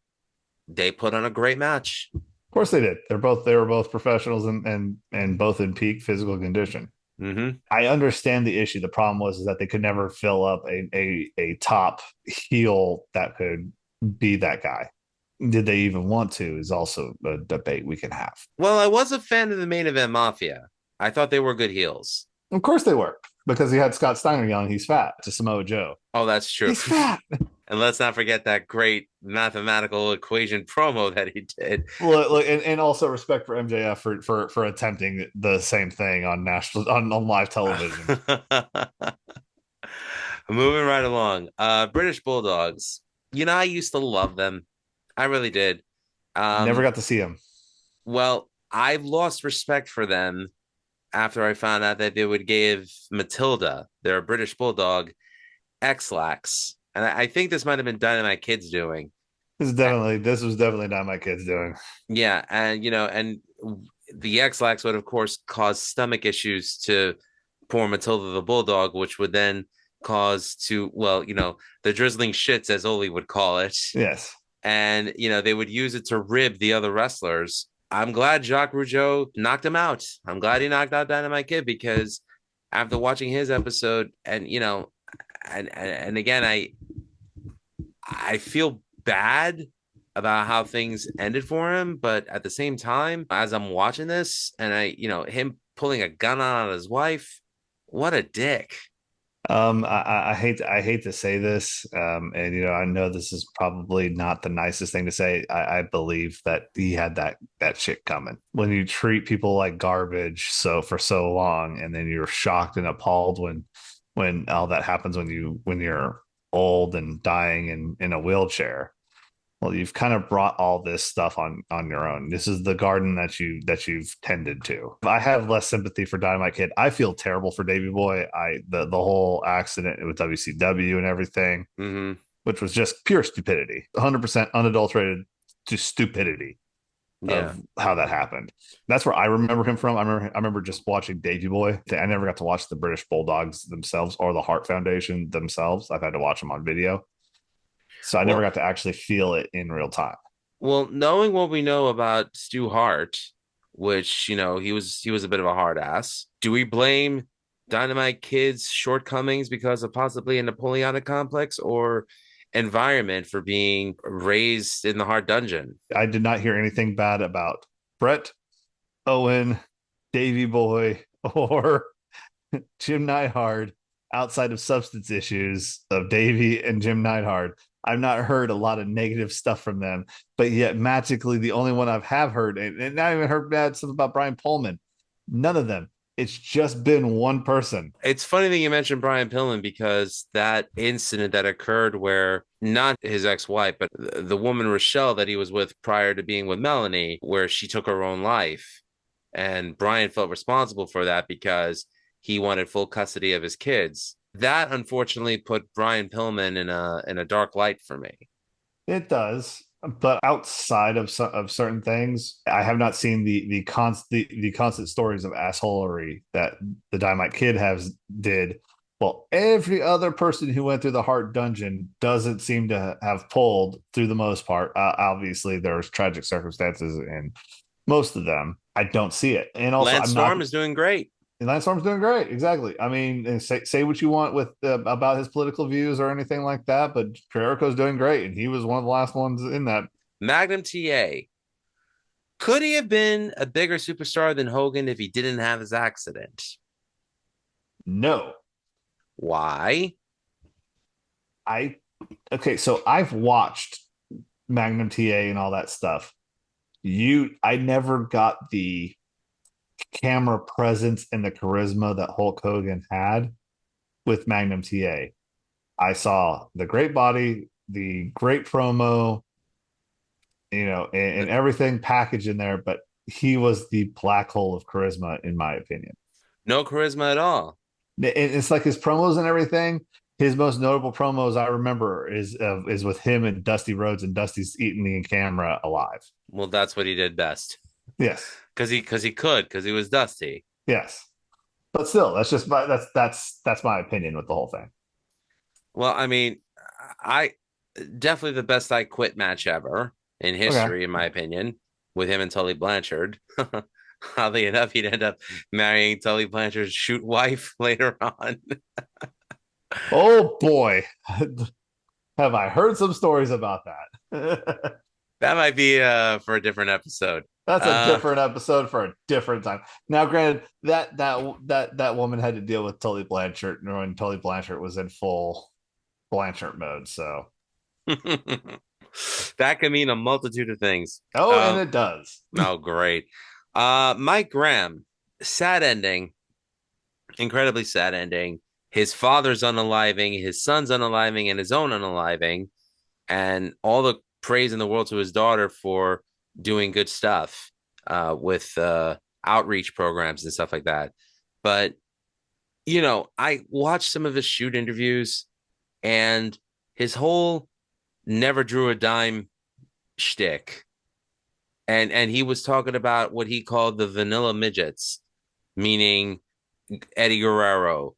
S8: They put on a great match.
S5: Of course they did. They were both professionals and both in peak physical condition.
S8: Mm-hmm.
S5: I understand the issue. The problem was that they could never fill up a top heel that could be that guy. Did they even want to is also a debate we can have.
S8: Well, I was a fan of the Main Event Mafia. I thought they were good heels.
S5: Of course they were, because he had Scott Steiner yelling, "He's fat" to Samoa Joe.
S8: Oh, that's true.
S5: He's fat.
S8: And let's not forget that great mathematical equation promo that he did.
S5: Look, and also respect for MJF for attempting the same thing on live television.
S8: Moving right along. British Bulldogs. I used to love them. I really did.
S5: Never got to see him.
S8: Well, I've lost respect for them after I found out that they would give Matilda, their British Bulldog, X-Lax. And I think this might have been Dynamite Kid's doing.
S5: This was definitely Dynamite Kid's doing.
S8: Yeah, and and the X-Lax would of course cause stomach issues to poor Matilda the Bulldog, which would then cause the drizzling shits, as Oli would call it.
S5: Yes.
S8: And they would use it to rib the other wrestlers. I'm glad Jacques Rougeau knocked him out. I'm glad he knocked out Dynamite Kid, because after watching his episode, and and again, I feel bad about how things ended for him, but at the same time, as I'm watching this, and him pulling a gun on his wife, what a dick.
S5: I hate to say this, and I know this is probably not the nicest thing to say. I believe that he had that shit coming. When you treat people like garbage for so long, and then you're shocked and appalled when all that happens when you're old and dying in a wheelchair. Well, you've kind of brought all this stuff on your own. This is the garden that you've tended to. I have less sympathy for Dynamite Kid. I feel terrible for Davey Boy. The whole accident with WCW and everything,
S8: mm-hmm.
S5: which was just pure stupidity, 100% unadulterated to stupidity of how that happened. That's where I remember him from. I remember just watching Davey Boy. I never got to watch the British Bulldogs themselves or the Hart Foundation themselves. I've had to watch them on video. So I never got to actually feel it in real time.
S8: Well, knowing what we know about Stu Hart, which, he was a bit of a hard ass, do we blame Dynamite Kid's shortcomings because of possibly a Napoleonic complex or environment for being raised in the Hart dungeon?
S5: I did not hear anything bad about Brett, Owen, Davey Boy, or Jim Neidhart outside of substance issues of Davey and Jim Neidhart. I've not heard a lot of negative stuff from them, but yet magically the only one I've heard, and I even heard bad stuff about Brian Pillman. None of them. It's just been one person.
S8: It's funny that you mentioned Brian Pillman, because that incident that occurred where not his ex-wife, but the woman Rochelle that he was with prior to being with Melanie, where she took her own life. And Brian felt responsible for that because he wanted full custody of his kids. That unfortunately put Brian Pillman in a dark light for me.
S5: It does, but outside of certain things, I have not seen the constant stories of assholery that the Dynamite Kid did. Well, every other person who went through the Hart dungeon doesn't seem to have pulled through the most part. Obviously, there's tragic circumstances in most of them. I don't see it, and also
S8: Lance Storm is doing great.
S5: Lance Storm's doing great. Exactly. I mean, and say what you want with about his political views or anything like that, but Jericho's doing great, and he was one of the last ones in that.
S8: Magnum TA. Could he have been a bigger superstar than Hogan if he didn't have his accident?
S5: No.
S8: Why?
S5: Okay, so I've watched Magnum TA and all that stuff. I never got the camera presence and the charisma that Hulk Hogan had with Magnum TA. I saw the great body, the great promo, and everything packaged in there, but he was the black hole of charisma, in my opinion.
S8: No charisma at all.
S5: It's like his promos and everything. His most notable promos I remember is with him and Dusty Rhodes, and Dusty's eating the camera alive.
S8: Well, that's what he did best.
S5: Yes,
S8: because he was Dusty.
S5: Yes, but still, that's my opinion with the whole thing.
S8: Well, I mean, I definitely the best I Quit match ever in history, in my opinion, with him and Tully Blanchard. Oddly enough, he'd end up marrying Tully Blanchard's shoot wife later on.
S5: Oh boy, have I heard some stories about that?
S8: That might be for a different episode.
S5: That's a different episode for a different time. Now, granted, that woman had to deal with Tully Blanchard when Tully Blanchard was in full Blanchard mode. So
S8: that can mean a multitude of things.
S5: Oh, and it does.
S8: Oh, great. Mike Graham, sad ending, incredibly sad ending. His father's unaliving, his son's unaliving, and his own unaliving, and all the praise in the world to his daughter for doing good stuff with outreach programs and stuff like that. But, I watched some of his shoot interviews, and his whole never drew a dime shtick. And he was talking about what he called the vanilla midgets, meaning Eddie Guerrero,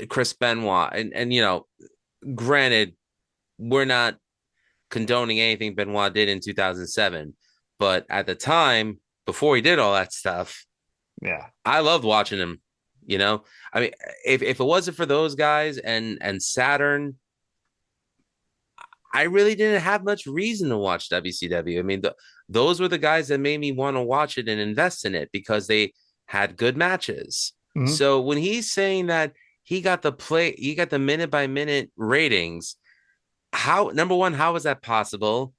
S8: Chris Benoit. And granted, we're not condoning anything Benoit did in 2007. But at the time, before he did all that stuff, I loved watching him. I mean, if it wasn't for those guys and Saturn, I really didn't have much reason to watch WCW. I mean, those were the guys that made me want to watch it and invest in it because they had good matches. Mm-hmm. So when he's saying that he got the minute by minute ratings, number one, how is that possible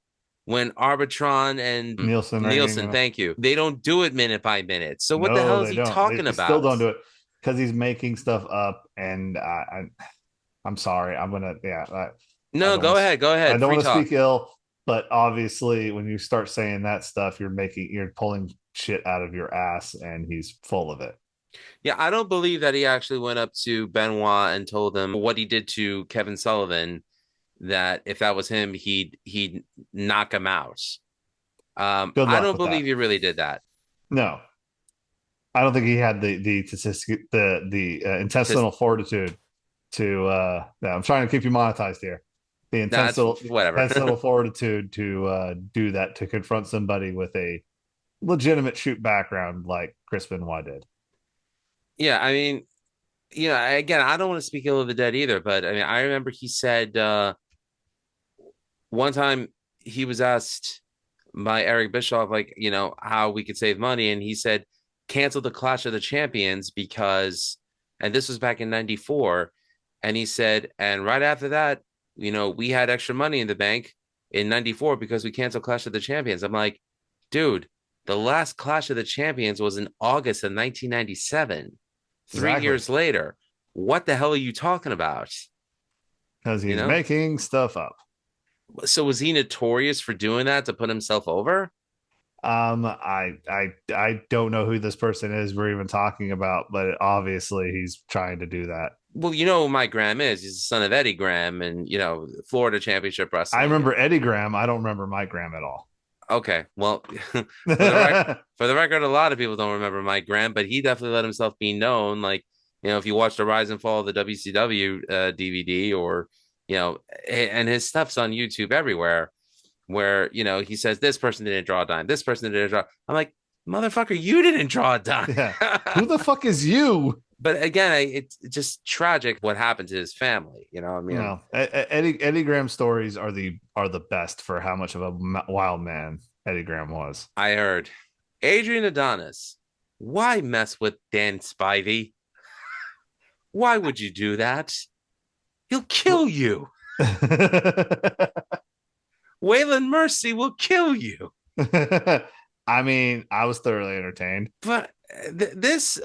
S8: when Arbitron and Nielsen, thank you, they don't do it minute by minute? So what the hell is he talking about?
S5: Still don't do it because he's making stuff up. And I'm sorry, I'm gonna
S8: no, go ahead.
S5: I don't want to speak ill, but obviously when you start saying that stuff, you're pulling shit out of your ass, and he's full of it.
S8: Yeah, I don't believe that he actually went up to Benoit and told him what he did to Kevin Sullivan, that if that was him, he'd knock him out. I don't believe he really did that.
S5: No, I don't think he had the intestinal fortitude to. I'm trying to keep you monetized here. The intestinal fortitude to do that, to confront somebody with a legitimate shoot background like Chris Benoit did.
S8: Yeah, I mean, again, I don't want to speak ill of the dead either, but I mean, I remember he said one time he was asked by Eric Bischoff, how we could save money, and he said, cancel the Clash of the Champions because, and this was back in '94, and he said, and right after that, we had extra money in the bank in '94 because we canceled Clash of the Champions. I'm like, dude, the last Clash of the Champions was in August of 1997. Exactly. 3 years later. What the hell are you talking about?
S5: Because he's making stuff up.
S8: So was he notorious for doing that to put himself over?
S5: I don't know who this person is we're even talking about, but obviously he's trying to do that.
S8: Well, who Mike Graham is. He's the son of Eddie Graham and, Florida Championship Wrestling.
S5: I remember Eddie Graham. I don't remember Mike Graham at all.
S8: Okay. Well, for the record, a lot of people don't remember Mike Graham, but he definitely let himself be known. Like, if you watch the Rise and Fall of the WCW DVD or, and his stuff's on YouTube everywhere where, he says, this person didn't draw a dime. This person didn't draw. I'm like, Motherfucker, you didn't draw it down.
S5: Yeah. Who the fuck is you?
S8: But again, it's just tragic what happened to his family. You know, I mean,
S5: No, Eddie Graham stories are the best for how much of a wild man Eddie Graham was.
S8: I heard Adrian Adonis. Why mess with Dan Spivey? Why would you do that? He'll kill you. Waylon Mercy will kill you.
S5: I mean, I was thoroughly entertained.
S8: But this,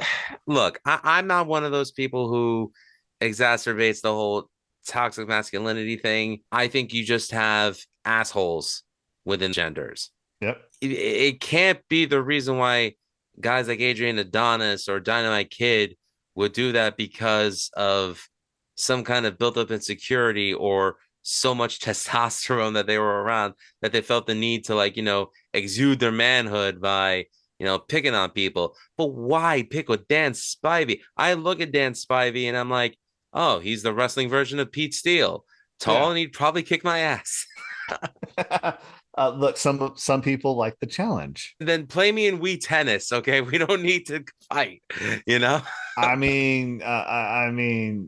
S8: look, I'm not one of those people who exacerbates the whole toxic masculinity thing. I think you just have assholes within genders.
S5: Yep.
S8: It can't be the reason why guys like Adrian Adonis or Dynamite Kid would do that because of some kind of built up insecurity or so much testosterone that they were around that they felt the need to, like, you know, exude their manhood by, you know, picking on people. But why pick with Dan Spivey? I look at Dan Spivey and I'm like, oh, he's the wrestling version of Pete Steele. Tall, and he'd probably kick my ass.
S5: Look, some people like the challenge.
S8: Then play me in Wii Tennis, okay? We don't need to fight, you know.
S5: I mean,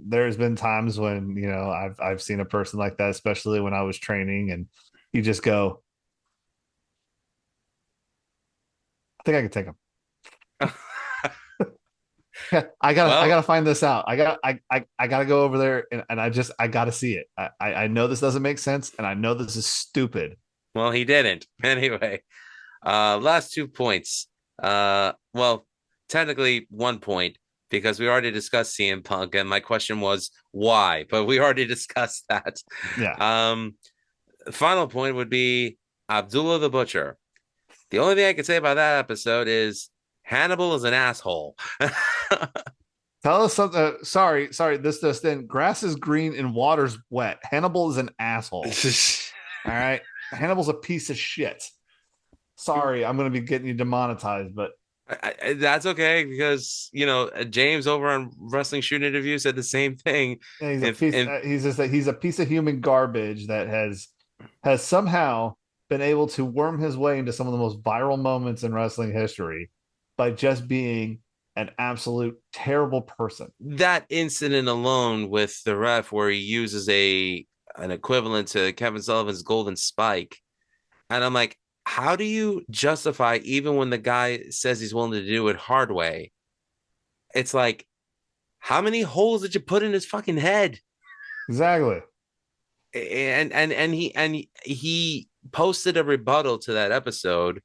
S5: there's been times when, you know, I've seen a person like that, especially when I was training, and you just go, I think I can take him. I gotta find this out. I gotta go over there, and I gotta see it. I know this doesn't make sense, and I know this is stupid.
S8: Well, he didn't. Anyway, last 2 points. Well, technically 1 point because we already discussed CM Punk, and my question was why, but we already discussed that.
S5: Yeah.
S8: Final point would be Abdullah the Butcher. The only thing I can say about that episode is Hannibal is an asshole.
S5: Tell us something. Sorry. This just in. Grass is green and water's wet. Hannibal is an asshole. All right. Hannibal's a piece of shit. Sorry, I'm going to be getting you demonetized, but
S8: that's okay because, you know, James over on Wrestling Shoot Interview said the same thing.
S5: Yeah, he's a piece of human garbage that has somehow been able to worm his way into some of the most viral moments in wrestling history by just being an absolute terrible person.
S8: That incident alone with the ref where he uses an equivalent to Kevin Sullivan's golden spike. And I'm like, how do you justify, even when the guy says he's willing to do it hard way? It's like, how many holes did you put in his fucking head?
S5: Exactly.
S8: And he posted a rebuttal to that episode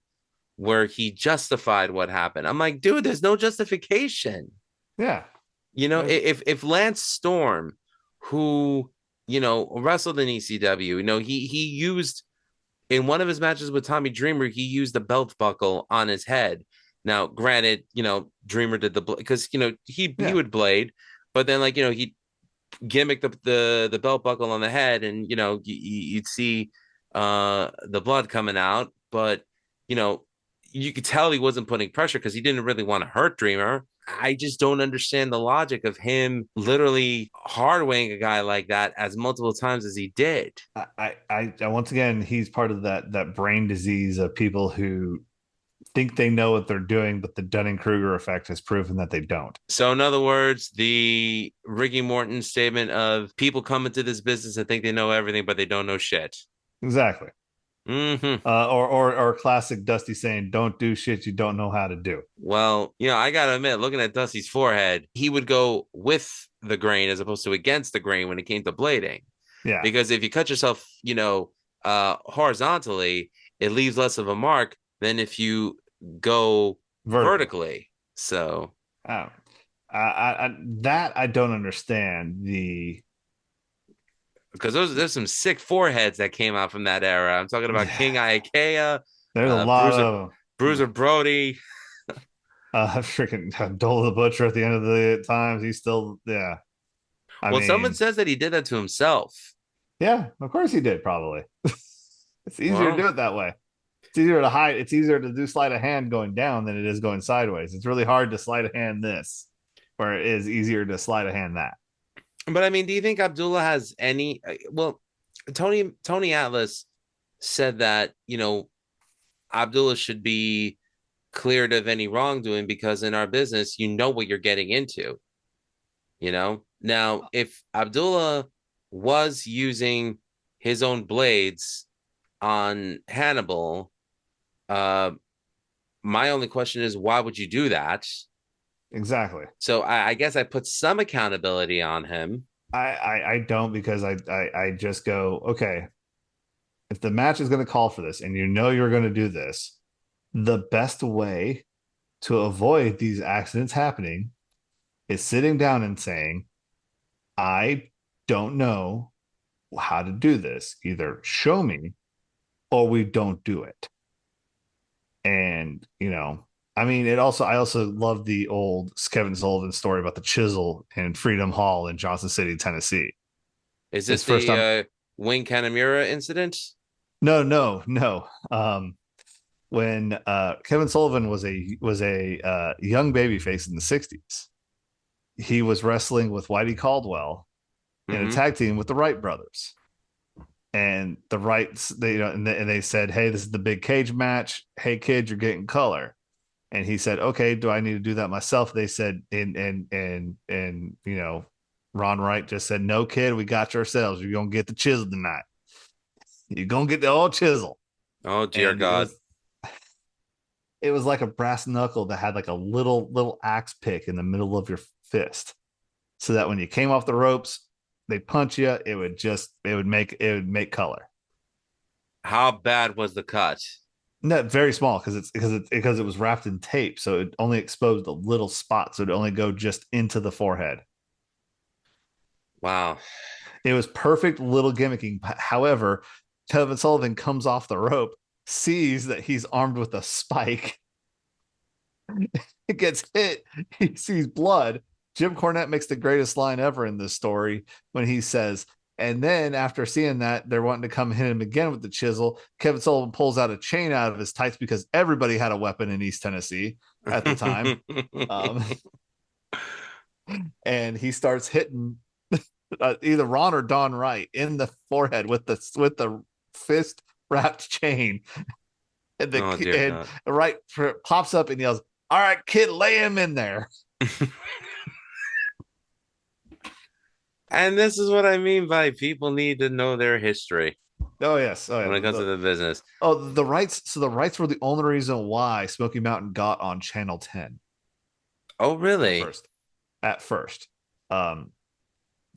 S8: where he justified what happened. I'm like, dude, there's no justification.
S5: Yeah.
S8: You know, if Lance Storm, who, you know, wrestled in ECW, you know, he used, in one of his matches with Tommy Dreamer, he used a belt buckle on his head. Now, granted, you know, Dreamer did because, you know, he would blade, but then, like, you know, he gimmicked the belt buckle on the head, and, you know, you'd see the blood coming out, but, you know, you could tell he wasn't putting pressure because he didn't really want to hurt Dreamer. I just don't understand the logic of him literally hard-weighing a guy like that as multiple times as he did.
S5: I once again, he's part of that brain disease of people who think they know what they're doing, but the Dunning-Kruger effect has proven that they don't.
S8: So in other words, the Ricky Morton statement of people come into this business and think they know everything, but they don't know shit.
S5: Exactly.
S8: Mm-hmm.
S5: Or classic Dusty saying, don't do shit you don't know how to do.
S8: Well, you know, I gotta admit, looking at Dusty's forehead, he would go with the grain as opposed to against the grain when it came to blading.
S5: Yeah.
S8: Because if you cut yourself, you know, horizontally, it leaves less of a mark than if you go vertically. So
S5: I don't understand
S8: because there's some sick foreheads that came out from that era. I'm talking about King Iakea.
S5: There's a lot of
S8: Bruiser Brody.
S5: Freaking Dole the Butcher at the end of the times. He's still, yeah.
S8: Someone says that he did that to himself.
S5: Yeah, of course he did, probably. It's easier to do it that way. It's easier to hide. It's easier to do sleight of hand going down than it is going sideways. It's really hard to sleight of hand this, where it is easier to sleight of hand that.
S8: But I mean, do you think Abdullah has any? Well, Tony Atlas said that, you know, Abdullah should be cleared of any wrongdoing, because in our business, you know what you're getting into. Now, if Abdullah was using his own blades on Hannibal, my only question is, why would you do that?
S5: Exactly.
S8: So I guess I put some accountability on him.
S5: I don't, because I just go, okay, if the match is going to call for this and you know you're going to do this, the best way to avoid these accidents happening is sitting down and saying, I don't know how to do this. Either show me or we don't do it. And, I mean, I also love the old Kevin Sullivan story about the chisel in Freedom Hall in Johnson City, Tennessee.
S8: Is this
S5: First time.
S8: the Wing Kanemaru incident?
S5: No. When Kevin Sullivan was a young babyface in the 60s, he was wrestling with Whitey Caldwell in a tag team with the Wright brothers. And the Wrights, they said, hey, this is the big cage match. Hey, kid, you're getting color. And he said, okay, do I need to do that myself? They said, and Ron Wright just said, no, kid, we got you ourselves. You're going to get the chisel tonight. You're going to get the old chisel.
S8: Oh, dear God.
S5: It was like a brass knuckle that had like a little axe pick in the middle of your fist, so that when you came off the ropes, they punch you, it would make color.
S8: How bad was the cut?
S5: No, very small, because it was wrapped in tape, so it only exposed a little spot, so it only go just into the forehead.
S8: Wow.
S5: It was perfect little gimmicking. However, Kevin Sullivan comes off the rope, sees that he's armed with a spike. It gets hit. He sees blood. Jim Cornette makes the greatest line ever in this story when he says, and then after seeing that, they're wanting to come hit him again with the chisel. Kevin Sullivan pulls out a chain out of his tights, because everybody had a weapon in East Tennessee at the time. And he starts hitting either Ron or Don Wright in the forehead with the fist wrapped chain. And Wright pops up and yells, all right, kid, lay him in there.
S8: And this is what I mean by people need to know their history.
S5: Oh, yes. Oh, yeah.
S8: When it comes to the business.
S5: Oh, the rights. So the rights were the only reason why Smoky Mountain got on Channel 10.
S8: Oh, really?
S5: At first. Tim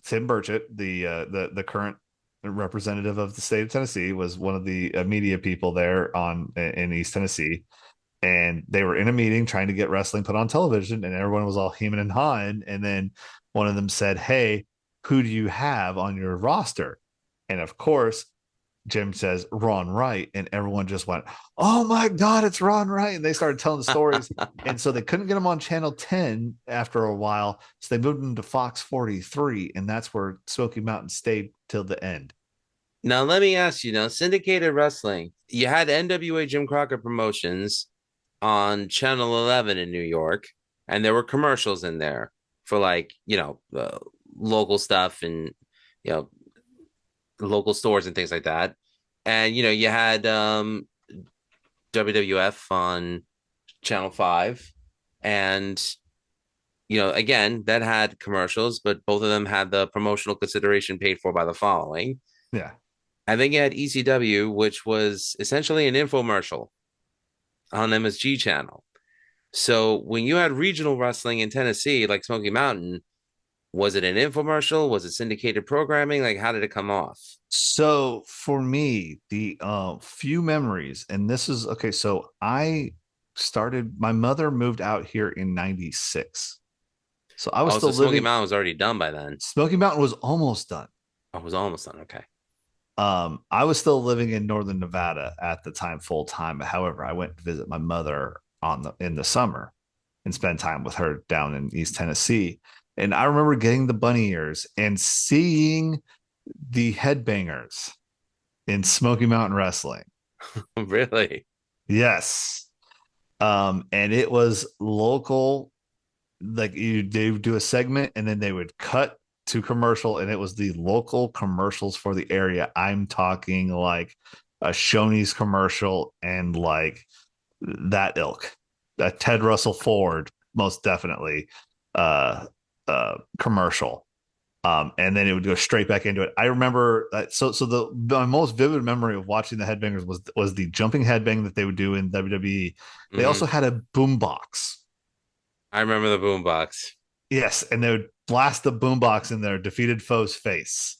S5: Burchett, the current representative of the state of Tennessee, was one of the media people there in East Tennessee. And they were in a meeting trying to get wrestling put on television, and everyone was all hemming and hawing. And then one of them said, hey, who do you have on your roster? And of course, Jim says Ron Wright, and everyone just went, oh my God, it's Ron Wright. And they started telling the stories. And so they couldn't get him on Channel 10 after a while. So they moved him to Fox 43, and that's where Smoky Mountain stayed till the end.
S8: Now, let me ask you, syndicated wrestling, you had NWA Jim Crockett Promotions on Channel 11 in New York, and there were commercials in there for local stuff and, local stores and things like that. And, you had WWF on Channel 5, and, again, that had commercials, but both of them had the promotional consideration paid for by the following.
S5: Yeah.
S8: And then you had ECW, which was essentially an infomercial on MSG channel. So when you had regional wrestling in Tennessee, like Smoky Mountain, was it an infomercial? Was it syndicated programming? Like, how did it come off?
S5: So for me, the few memories, and this is okay. So my mother moved out here in 96. So I was still living.
S8: Smoky Mountain was already done by then.
S5: Smoky Mountain was almost done.
S8: Oh, it was almost done. Okay.
S5: I was still living in Northern Nevada at the time, full time. However, I went to visit my mother in the summer and spend time with her down in East Tennessee. And I remember getting the bunny ears and seeing the headbangers in Smoky Mountain Wrestling.
S8: Really?
S5: Yes. And it was local. Like they would do a segment and then they would cut to commercial, and it was the local commercials for the area. I'm talking like a Shoney's commercial and like that ilk. a Ted Russell Ford, most definitely, commercial. And then it would go straight back into it. I remember so my most vivid memory of watching the Headbangers was the jumping headbang that they would do in WWE. They also had a boombox.
S8: I remember the boombox.
S5: Yes, and they would blast the boombox in their defeated foe's face.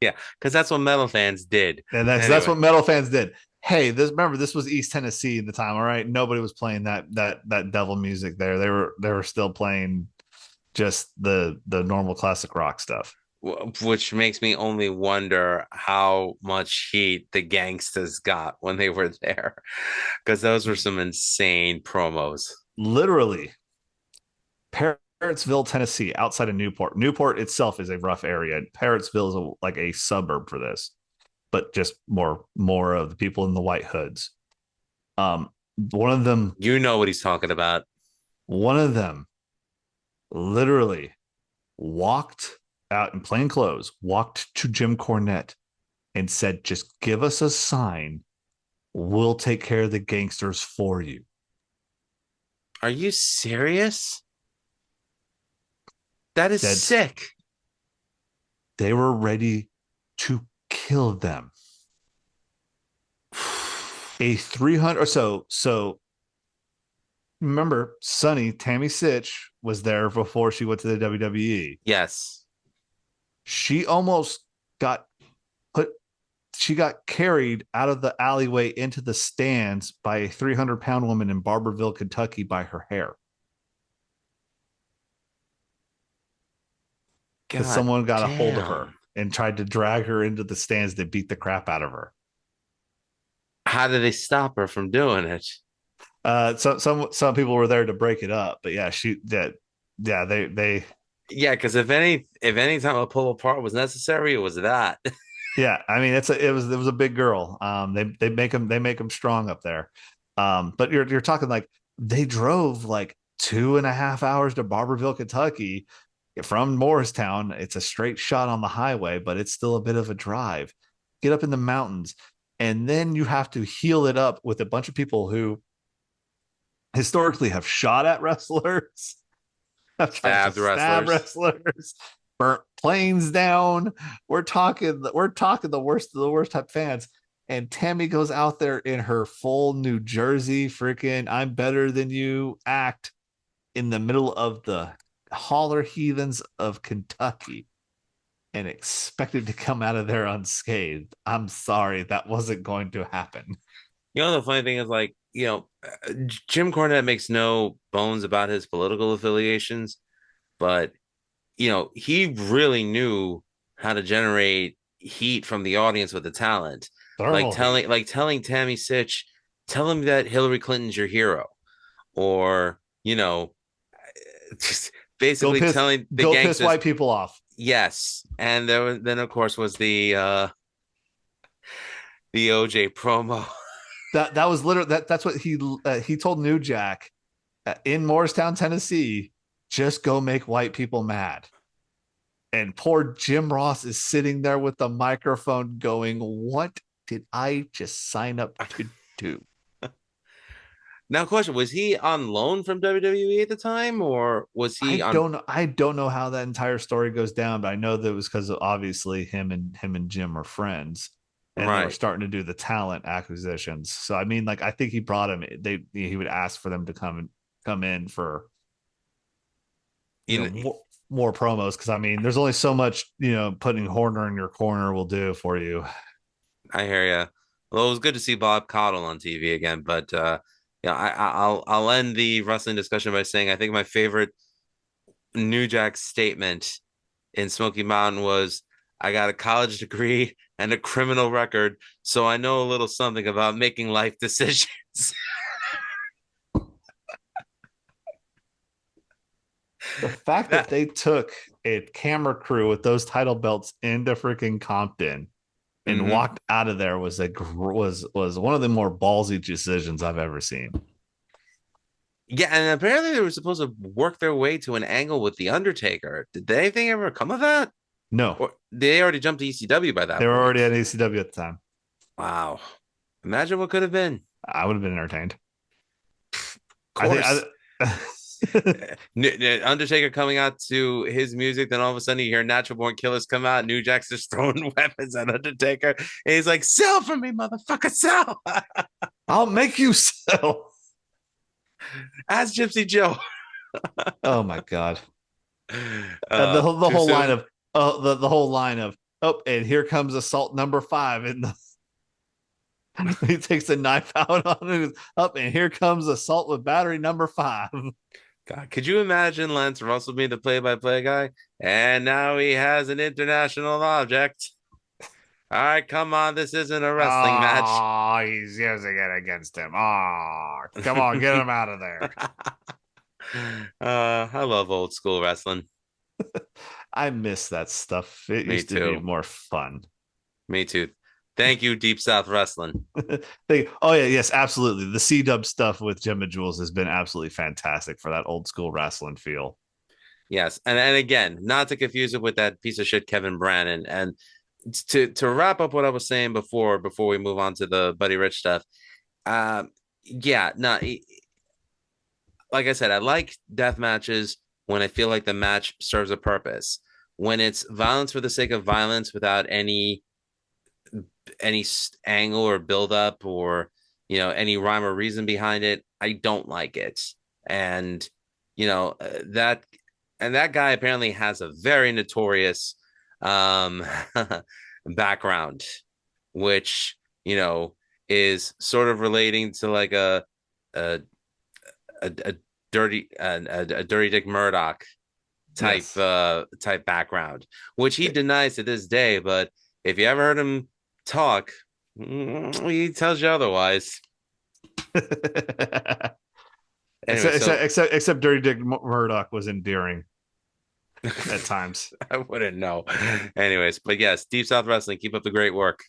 S8: Yeah, because that's what metal fans did.
S5: And that's what metal fans did. Hey, this was East Tennessee at the time, all right? Nobody was playing that devil music there. They were still playing just the normal classic rock stuff.
S8: Which makes me only wonder how much heat the Gangsters got when they were there, because those were some insane promos.
S5: Literally, Parrottsville, Tennessee, outside of Newport. Newport itself is a rough area. Parrottsville is like a suburb for this, but just more of the people in the white hoods. One of them,
S8: you know what he's talking about.
S5: One of them literally walked out in plain clothes, walked to Jim Cornette and said, "Just give us a sign. We'll take care of the Gangsters for you."
S8: Are you serious? That is sick.
S5: They were ready to kill them. A 300 or so. Remember, Tammy Sytch was there before she went to the WWE.
S8: Yes.
S5: She almost got carried out of the alleyway into the stands by a 300-pound woman in Barberville, Kentucky by her hair. Because someone got a hold of her and tried to drag her into the stands to beat the crap out of her.
S8: How did they stop her from doing it?
S5: Some people were there to break it up, but yeah, they
S8: because if any time a pull apart was necessary, it was that.
S5: Yeah, I mean it was a big girl. They make them strong up there. But you're talking like they drove like 2.5 hours to Barberville, Kentucky from Morristown. It's a straight shot on the highway, but it's still a bit of a drive. Get up in the mountains, and then you have to heal it up with a bunch of people who historically have shot at wrestlers,
S8: stabbed
S5: wrestlers, burnt planes down. We're talking the worst type fans. And Tammy goes out there in her full New Jersey freaking "I'm better than you" act in the middle of the holler heathens of Kentucky and expected to come out of there unscathed. I'm sorry, that wasn't going to happen.
S8: You know, the funny thing is, like, you know, Jim Cornette makes no bones about his political affiliations, but, you know, he really knew how to generate heat from the audience with the talent. Like telling Tammy Sytch, tell him that Hillary Clinton's your hero, or, you know, just basically telling the gangsters,
S5: piss white people off.
S8: Yes. And then of course was the OJ promo.
S5: That was literally that's what he told New Jack in Morristown, Tennessee. Just go make white people mad. And poor Jim Ross is sitting there with the microphone going, "What did I just sign up to do?"
S8: Now, question: was he on loan from WWE at the time, or was he?
S5: I don't know how that entire story goes down, but I know that it was because obviously him and Jim are friends, and they were starting to do the talent acquisitions. So I mean, like, I think he brought him. He would ask for them to come in for more promos, because I mean, there's only so much putting Horner in your corner will do for you.
S8: I hear you. Well, it was good to see Bob Caudle on TV again, but I'll end the wrestling discussion by saying I think my favorite New Jack statement in Smoky Mountain was, "I got a college degree and a criminal record, so I know a little something about making life decisions."
S5: The fact that they took a camera crew with those title belts into freaking Compton and walked out of there was one of the more ballsy decisions I've ever seen.
S8: Yeah, and apparently they were supposed to work their way to an angle with The Undertaker. Did anything ever come of that?
S5: No.
S8: Or they already jumped to ECW by that point.
S5: They were already at ECW at the time.
S8: Wow. Imagine what could have been.
S5: I would have been entertained.
S8: course. Undertaker coming out to his music, then all of a sudden you hear Natural Born Killers come out. New Jack's just throwing weapons at Undertaker, and he's like, "Sell for me, motherfucker, sell!
S5: I'll make you sell."
S8: Ask Gypsy Joe.
S5: Oh my god! The whole line of the whole line of and here comes assault number 5 in the. He takes a knife out on it. And here comes assault with battery number 5.
S8: God, could you imagine Lance Russell being the play-by-play guy? And now he has an international object. All right, come on. This isn't a wrestling match.
S5: Oh, he's using it against him. Oh, come on, get him out of there.
S8: I love old school wrestling.
S5: I miss that stuff. It
S8: Me
S5: used to
S8: too.
S5: be more fun.
S8: Me too. Thank you, Deep South Wrestling.
S5: Yes, absolutely. The C-Dub stuff with Jim and Jules has been absolutely fantastic for that old school wrestling feel.
S8: Yes, and again, not to confuse it with that piece of shit Kevin Brannon. And to wrap up what I was saying before we move on to the Buddy Rich stuff. Like I said, I like death matches when I feel like the match serves a purpose. When it's violence for the sake of violence without any angle or build up or any rhyme or reason behind it, I don't like it. And that guy apparently has a very notorious background, which is sort of relating to like a dirty Dick Murdoch type background, which he denies to this day. But if you ever heard him talk, he tells you otherwise.
S5: Except Dirty Dick Murdoch was endearing at times.
S8: I wouldn't know. Anyways, but yes, Deep South Wrestling, keep up the great work.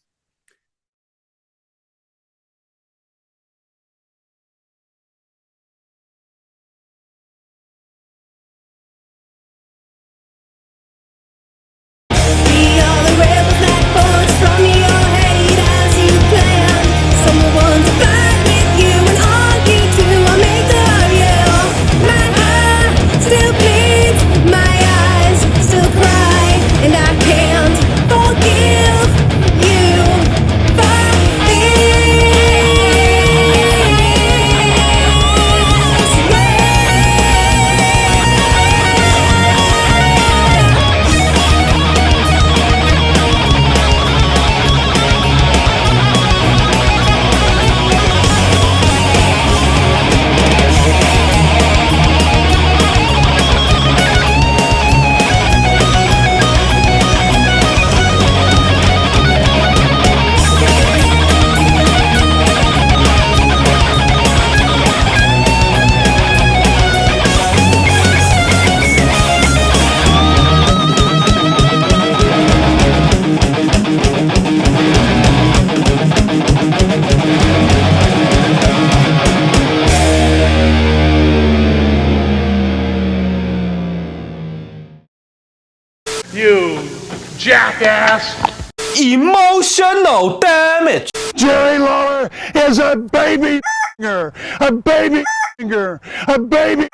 S7: You jackass!
S6: Emotional damage.
S7: Jerry Lawler is a baby a baby a baby